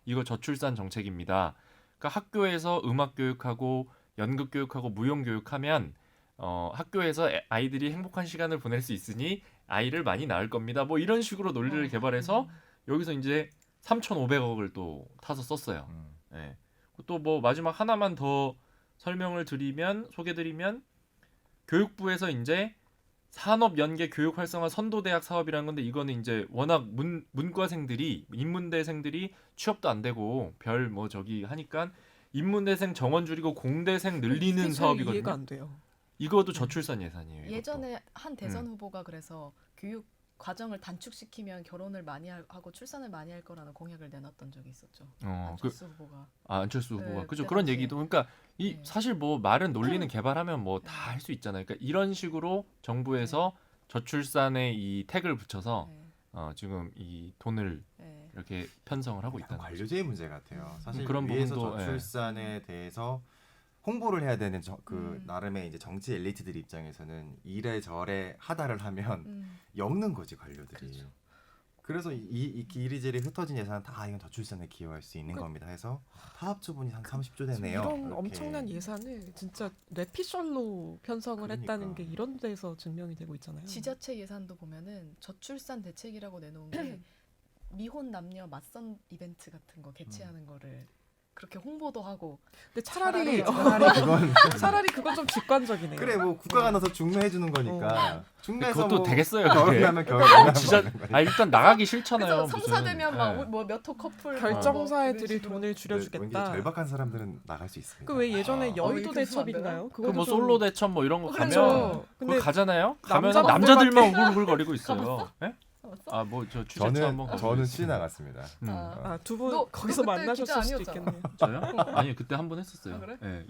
Speaker 3: 이거 저출산 정책입니다. 그러니까 학교에서 음악 교육하고 연극 교육하고 무용 교육하면 학교에서 아이들이 행복한 시간을 보낼 수 있으니 아이를 많이 낳을 겁니다. 뭐 이런 식으로 논리를 개발해서 여기서 이제 3,500억을 또 타서 썼어요. 예. 또 뭐 마지막 하나만 더 설명을 소개드리면 교육부에서 이제 산업 연계 교육 활성화 선도대학 사업이라는 건데 이거는 이제 워낙 문과생들이 인문대생들이 취업도 안 되고 별 뭐 저기 하니까 인문대생 정원 줄이고 공대생 늘리는
Speaker 4: 이해가
Speaker 3: 사업이거든요.
Speaker 4: 안 돼요.
Speaker 3: 이것도 저출산 예산이에요.
Speaker 2: 예전에 한 대선 후보가 그래서 교육 과정을 단축시키면 결혼을 많이 하고 출산을 많이 할 거라는 공약을 내놨던 적이 있었죠. 안철수 후보가.
Speaker 3: 안철수 후보가
Speaker 2: 네,
Speaker 3: 그죠.
Speaker 2: 그때
Speaker 3: 그런
Speaker 2: 당시에.
Speaker 3: 얘기도 그러니까 이
Speaker 2: 네.
Speaker 3: 사실 뭐 말은 논리는 개발하면 뭐 다 할 수 있잖아요. 그러니까 이런 식으로 정부에서 저출산에 이 태그를 붙여서
Speaker 2: 네.
Speaker 3: 지금 이 돈을
Speaker 2: 네.
Speaker 3: 이렇게 편성을 하고
Speaker 1: 약간
Speaker 3: 있다는 거죠.
Speaker 1: 관료제의 문제 같아요. 사실
Speaker 3: 그런
Speaker 1: 위에서
Speaker 3: 부분도,
Speaker 1: 저출산에 대해서 홍보를 해야 되는 그
Speaker 2: 음.
Speaker 1: 나름의 이제 정치 엘리트들 입장에서는 이래저래 하다를 하면 엮는 거지 관료들이.
Speaker 2: 그렇죠.
Speaker 1: 그래서 이 이리저리 흩어진 예산 다 이건 저출산에 기여할 수 있는 겁니다. 해서 타합 처분이 한 30조 되네요.
Speaker 4: 이런
Speaker 1: 이렇게.
Speaker 4: 엄청난 예산을 진짜 뇌피셜로 편성을 했다는 게 이런 데서 증명이 되고 있잖아요.
Speaker 2: 지자체 예산도 보면은 저출산 대책이라고 내놓은 게 미혼 남녀 맞선 이벤트 같은 거 개최하는 거를 그렇게 홍보도 하고.
Speaker 4: 근데 차라리
Speaker 1: 그건
Speaker 4: 차라리 그건 좀 직관적이네요.
Speaker 1: 그래 뭐 국가가 나서 중매해 주는 거니까 중매해서
Speaker 3: 그것도
Speaker 1: 뭐
Speaker 3: 되겠어요.
Speaker 1: 겨울
Speaker 3: 그게.
Speaker 1: 나면 겨울
Speaker 3: 진짜 일단 나가기 싫잖아요.
Speaker 2: 그래서 성사되면
Speaker 3: 무슨.
Speaker 2: 막
Speaker 3: 네.
Speaker 2: 뭐 몇 호 커플
Speaker 4: 결정사에
Speaker 2: 뭐
Speaker 4: 드릴
Speaker 2: 그런
Speaker 4: 돈을
Speaker 1: 왠지
Speaker 4: 줄여주겠다.
Speaker 1: 절박한 사람들은 나갈 수 있습니다.
Speaker 4: 그 왜 예전에
Speaker 1: 아.
Speaker 4: 여의도
Speaker 2: 이렇게
Speaker 4: 대첩인가요?
Speaker 3: 그 뭐 솔로 대첩 뭐 이런 거 가면
Speaker 4: 그렇죠.
Speaker 3: 그거
Speaker 4: 근데
Speaker 3: 가잖아요. 가면
Speaker 4: 남자분들밖에-
Speaker 3: 남자들만 우글우글거리고 있어요. 예?
Speaker 2: 식으로
Speaker 3: 뭐 저 취재차 한번 가보고
Speaker 1: 저는
Speaker 3: 있어요.
Speaker 1: 취재 나갔습니다.
Speaker 2: 아.
Speaker 4: 두 분
Speaker 2: 너
Speaker 4: 거기서
Speaker 2: 그때
Speaker 4: 만나셨을
Speaker 2: 기자
Speaker 4: 수도
Speaker 2: 아니었잖아.
Speaker 4: 있겠네요.
Speaker 3: 저요? 아니 그때 한 번 했었어요.
Speaker 2: 아, 그래?
Speaker 3: 예,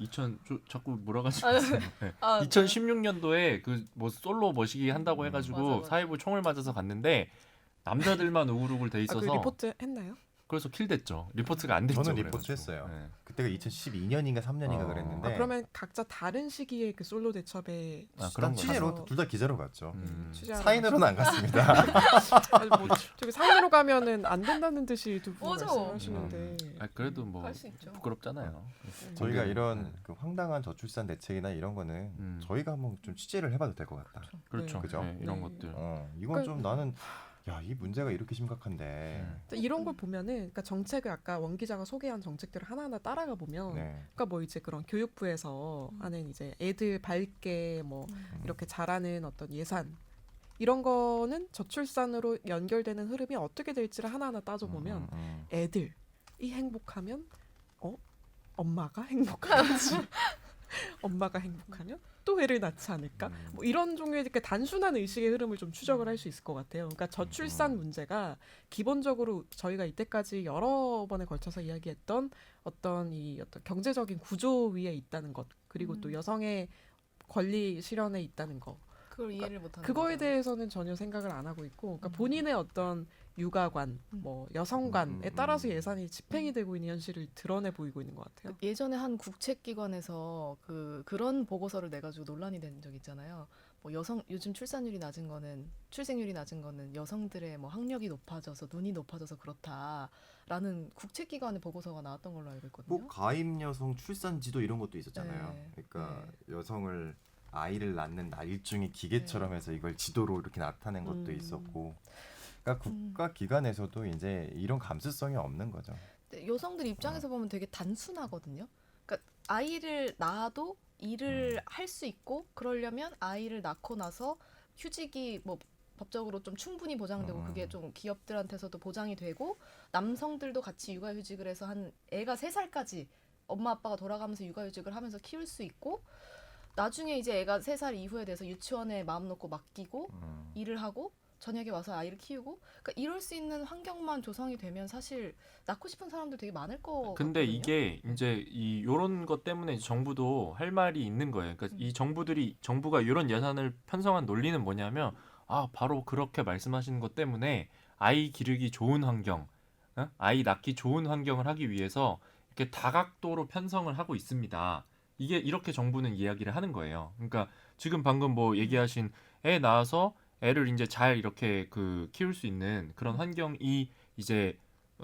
Speaker 3: 자꾸 몰아가지고.
Speaker 2: 아,
Speaker 3: 있어요. 예.
Speaker 2: 아,
Speaker 3: 2016년도에 그 뭐 솔로 머시기 한다고 해가지고
Speaker 2: 맞아, 맞아.
Speaker 3: 사회부 총을 맞아서 갔는데 남자들만 우글우글 돼
Speaker 4: 그
Speaker 3: 있어서
Speaker 4: 리포트 했나요?
Speaker 3: 그래서 킬됐죠. 리포트가 안 됐죠.
Speaker 1: 저는
Speaker 3: 그래가지고.
Speaker 1: 리포트했어요.
Speaker 3: 네.
Speaker 1: 그때가 2012년인가 3년인가
Speaker 3: 어.
Speaker 1: 그랬는데
Speaker 4: 그러면 각자 다른 시기에 그 솔로 대첩에
Speaker 3: 아, 그런
Speaker 1: 일단 취재로
Speaker 4: 가서-
Speaker 1: 둘 다 기자로 갔죠.
Speaker 4: 취재하러
Speaker 1: 사인으로는 안 갔습니다.
Speaker 4: 아니, 뭐 저기 사인으로 가면은 안 된다는 듯이 두 분
Speaker 2: 맞아.
Speaker 4: 말씀하시는데
Speaker 3: 아, 그래도 뭐
Speaker 2: 할 수 있죠.
Speaker 3: 부끄럽잖아요.
Speaker 1: 저희가
Speaker 3: 근데,
Speaker 1: 이런
Speaker 3: 네.
Speaker 1: 그 황당한 저출산 대책이나 이런 거는 저희가 한번 좀 취재를 해봐도 될 것 같다.
Speaker 3: 그렇죠.
Speaker 1: 그죠?
Speaker 3: 네, 이런
Speaker 4: 네.
Speaker 3: 것들.
Speaker 1: 이건
Speaker 4: 그러니까-
Speaker 1: 좀 나는 야, 이 문제가 이렇게 심각한데.
Speaker 4: 이런 걸 보면은 그러니까 정책을 아까 원 기자가 소개한 정책들을 하나하나 따라가 보면
Speaker 1: 네.
Speaker 4: 그러니까 뭐 이제 그런 교육부에서 하는 이제 애들 밝게 뭐 이렇게 자라는 어떤 예산 이런 거는 저출산으로 연결되는 흐름이 어떻게 될지를 하나하나 따져보면 애들이 행복하면 엄마가 행복하지 엄마가 행복하면 또 애를 낳지 않을까 뭐 이런 종류의 이렇게 단순한 의식의 흐름을 좀 추적을 할 수 있을 것 같아요. 그러니까 저출산 문제가 기본적으로 저희가 이때까지 여러 번에 걸쳐서 이야기했던 어떤 경제적인 구조 위에 있다는 것 그리고 또 여성의 권리 실현에 있다는 거
Speaker 2: 그걸 이해를 못하는
Speaker 4: 그거에
Speaker 2: 거죠.
Speaker 4: 대해서는 전혀 생각을 안 하고 있고 그러니까 본인의 어떤 육아관, 뭐 여성관에 따라서 예산이 집행이 되고 있는 현실을 드러내 보이고 있는 것 같아요.
Speaker 2: 예전에 한 국책기관에서 그런 보고서를 내가지고 논란이 된 적 있잖아요. 뭐 요즘 출생률이 낮은 거는 여성들의 뭐 학력이 높아져서 눈이 높아져서 그렇다라는 국책기관의 보고서가 나왔던 걸로 알고 있거든요.
Speaker 1: 뭐 가임 여성 출산 지도 이런 것도 있었잖아요.
Speaker 2: 네.
Speaker 1: 그러니까 여성을 아이를 낳는 날 일종의 기계처럼 해서 이걸 지도로 이렇게 나타낸 것도 있었고. 그러니까 국가 기관에서도 이제 이런 감수성이 없는 거죠.
Speaker 2: 근데 여성들 입장에서 보면 되게 단순하거든요. 그러니까 아이를 낳아도 일을 할 수 있고 그러려면 아이를 낳고 나서 휴직이 뭐 법적으로 좀 충분히 보장되고 그게 좀 기업들한테서도 보장이 되고 남성들도 같이 육아휴직을 해서 한 애가 3살까지 엄마 아빠가 돌아가면서 육아휴직을 하면서 키울 수 있고 나중에 이제 애가 3살 이후에 돼서 유치원에 마음 놓고 맡기고 일을 하고 저녁에 와서 아이를 키우고 그러니까 이럴 수 있는 환경만 조성이 되면 사실 낳고 싶은 사람들 되게 많을 거
Speaker 3: 근데
Speaker 2: 같거든요.
Speaker 3: 이게 이제 요런 것 때문에 정부도 할 말이 있는 거예요. 그러니까 이 정부가 이런 예산을 편성한 논리는 뭐냐면 바로 그렇게 말씀하시는 것 때문에 아이 기르기 좋은 환경, 아이 낳기 좋은 환경을 하기 위해서 이렇게 다각도로 편성을 하고 있습니다. 이게 이렇게 정부는 이야기를 하는 거예요. 그러니까 지금 방금 뭐 얘기하신 애 낳아서 애를 이제 잘 이렇게 키울 수 있는 그런 환경이 이제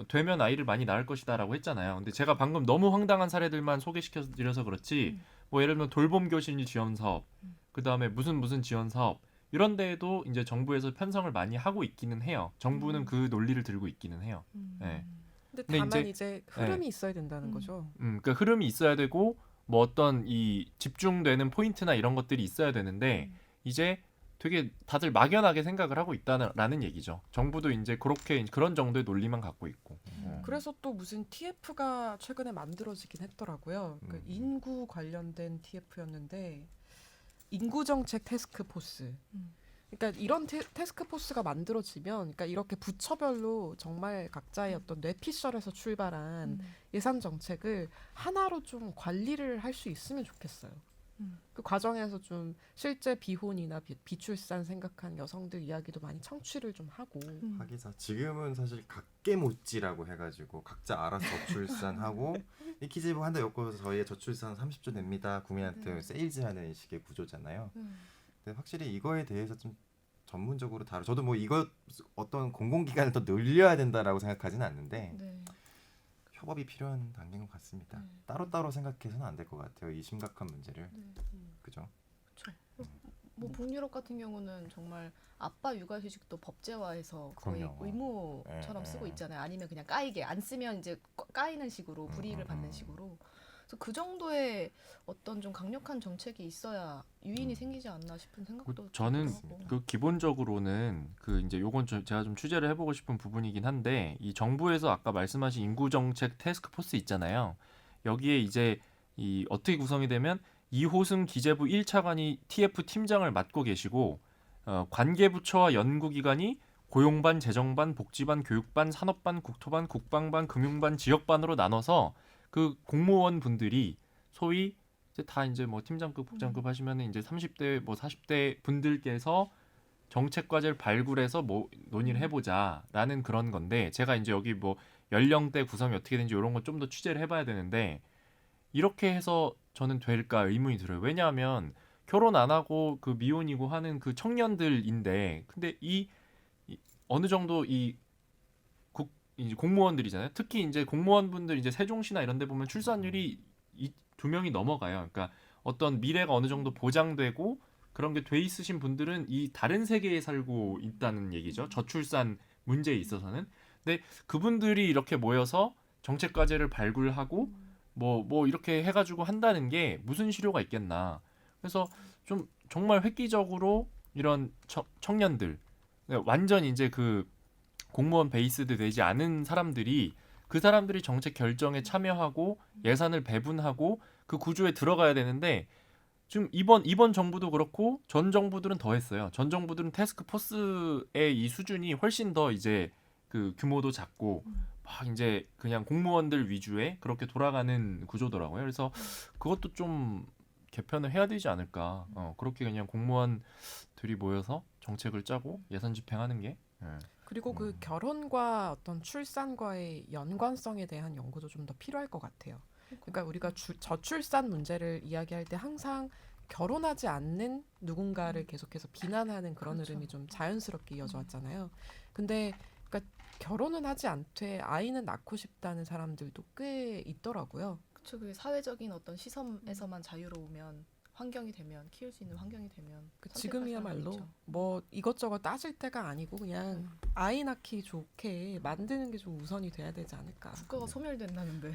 Speaker 3: 되면 아이를 많이 낳을 것이다라고 했잖아요. 근데 제가 방금 너무 황당한 사례들만 소개시켜 드려서 그렇지 뭐 예를 들면 돌봄 교실 지원 사업, 그다음에 무슨 지원 사업 이런 데에도 이제 정부에서 편성을 많이 하고 있기는 해요. 정부는 그 논리를 들고 있기는 해요. 네.
Speaker 4: 근데
Speaker 3: 근데
Speaker 4: 다만 이제 흐름이 있어야 된다는 거죠.
Speaker 3: 그러니까 흐름이 있어야 되고 뭐 어떤 이 집중되는 포인트나 이런 것들이 있어야 되는데 이제 되게 다들 막연하게 생각을 하고 있다라는 얘기죠. 정부도 이제 그런 정도의 논리만 갖고 있고.
Speaker 4: 그래서 또 무슨 TF가 최근에 만들어지긴 했더라고요. 그 인구 관련된 TF였는데 인구 정책 태스크 포스. 그러니까 이런 태스크 포스가 만들어지면, 그러니까 이렇게 부처별로 정말 각자의 어떤 뇌피셜에서 출발한 예산 정책을 하나로 좀 관리를 할 수 있으면 좋겠어요. 그 과정에서 좀 실제 비혼이나 비출산 생각한 여성들 이야기도 많이 청취를 좀 하고.
Speaker 1: 하기사 지금은 사실 각계모찌라고 해가지고 각자 알아서 저출산하고 이 기재부 한대 엮어서 저희의 저출산 30조 냅니다. 국민한테 세일즈하는 식의 구조잖아요. 근데 확실히 이거에 대해서 좀 전문적으로 저도 뭐 이거 어떤 공공기관을 더 늘려야 된다라고 생각하지는 않는데 협업이 필요한 단계인 것 같습니다. 따로따로 생각해서는 안 될 것 같아요. 이 심각한 문제를. 그죠?
Speaker 2: 뭐 북유럽 같은 경우는 정말 아빠 육아휴직도 법제화해서 거의
Speaker 1: 그럼요.
Speaker 2: 의무처럼 쓰고 있잖아요. 아니면 그냥 까이게 안 쓰면 이제 까이는 식으로 불이익을 받는 식으로. 그래서 그 정도의 어떤 좀 강력한 정책이 있어야 유인이 생기지 않나 싶은 생각도
Speaker 3: 저는
Speaker 2: 하고.
Speaker 3: 기본적으로는 이제 요건 제가 좀 취재를 해보고 싶은 부분이긴 한데 이 정부에서 아까 말씀하신 인구정책 태스크포스 있잖아요. 여기에 이제 이 어떻게 구성이 되면 이호승 기재부 1차관이 TF 팀장을 맡고 계시고 관계부처와 연구기관이 고용반, 재정반, 복지반, 교육반, 산업반, 국토반, 국방반, 금융반, 지역반으로 나눠서 그 공무원 분들이 소위 이제 다 이제 뭐 팀장급, 국장급 하시면은 이제 30대 뭐 40대 분들께서 정책 과제를 발굴해서 뭐 논의를 해보자라는 그런 건데 제가 이제 여기 뭐 연령대 구성이 어떻게 되는지 이런 건 좀 더 취재를 해봐야 되는데 이렇게 해서 저는 될까 의문이 들어요. 왜냐하면 결혼 안 하고 그 미혼이고 하는 그 청년들인데 근데 이 어느 정도 이제 공무원들이잖아요. 특히 이제 공무원분들 이제 세종시나 이런 데 보면 출산율이 이 2명이 넘어가요. 그러니까 어떤 미래가 어느 정도 보장되고 그런 게 돼 있으신 분들은 이 다른 세계에 살고 있다는 얘기죠. 저출산 문제에 있어서는. 근데 그분들이 이렇게 모여서 정책 과제를 발굴하고 뭐 이렇게 해가지고 한다는 게 무슨 실효가 있겠나. 그래서 좀 정말 획기적으로 이런 청년들 완전 이제 그 공무원 베이스드 되지 않은 사람들이 그 사람들이 정책 결정에 참여하고 예산을 배분하고 그 구조에 들어가야 되는데 지금 이번 정부도 그렇고 전 정부들은 더 했어요. 전 정부들은 태스크 포스의 이 수준이 훨씬 더 이제 그 규모도 작고 막 이제 그냥 공무원들 위주의 그렇게 돌아가는 구조더라고요. 그래서 그것도 좀 개편을 해야 되지 않을까. 그렇게 그냥 공무원들이 모여서 정책을 짜고 예산 집행하는 게.
Speaker 4: 그리고 그 결혼과 어떤 출산과의 연관성에 대한 연구도 좀 더 필요할 것 같아요. 그러니까 우리가 저출산 문제를 이야기할 때 항상 결혼하지 않는 누군가를 계속해서 비난하는 그런
Speaker 2: 그렇죠.
Speaker 4: 흐름이 좀 자연스럽게 이어져 왔잖아요. 근데 그러니까 결혼은 하지 않되 아이는 낳고 싶다는 사람들도 꽤 있더라고요.
Speaker 2: 그쵸, 그 사회적인 어떤 시선에서만 자유로우면 환경이 되면 키울 수 있는 환경이 되면
Speaker 4: 그
Speaker 2: 선택할
Speaker 4: 지금이야말로
Speaker 2: 사람이 있죠.
Speaker 4: 뭐 이것저것 따질 때가 아니고 그냥 아이 낳기 좋게 만드는 게 좀 우선이 돼야 되지 않을까.
Speaker 2: 국가가 소멸된다는데.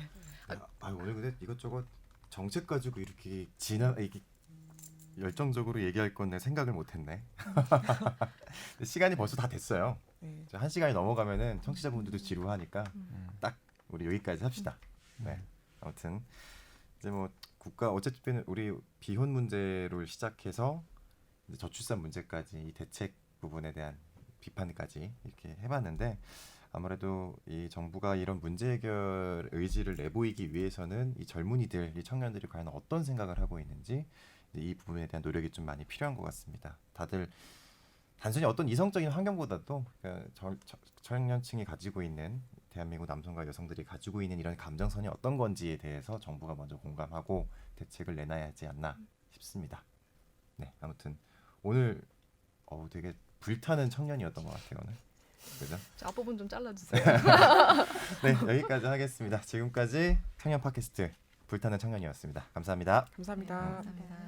Speaker 1: 오늘 근데 이것저것 정책 가지고 이렇게 이렇게 열정적으로 얘기할 건 내가 생각을 못했네. 시간이 벌써 다 됐어요.
Speaker 4: 네.
Speaker 1: 1시간이 넘어가면은 청취자분들도 지루하니까 딱 우리 여기까지 합시다. 네. 아무튼 이제 뭐 국가 어쨌든 우리 비혼 문제를 시작해서 이제 저출산 문제까지 이 대책 부분에 대한 비판까지 이렇게 해봤는데 아무래도 이 정부가 이런 문제 해결 의지를 내보이기 위해서는 이 젊은이들, 이 청년들이 과연 어떤 생각을 하고 있는지 이 부분에 대한 노력이 좀 많이 필요한 것 같습니다. 다들 단순히 어떤 이성적인 환경보다도 그러니까 청년층이 가지고 있는 대한민국 남성과 여성들이 가지고 있는 이런 감정선이 어떤 건지에 대해서 정부가 먼저 공감하고 대책을 내놔야 하지 않나 싶습니다. 네, 아무튼 오늘 되게 불타는 청년이었던 것 같아요 오늘. 그죠?
Speaker 2: 저 앞부분 좀 잘라주세요.
Speaker 1: 네, 여기까지 하겠습니다. 지금까지 청년 팟캐스트 불타는 청년이었습니다. 감사합니다.
Speaker 4: 감사합니다.
Speaker 2: 감사합니다.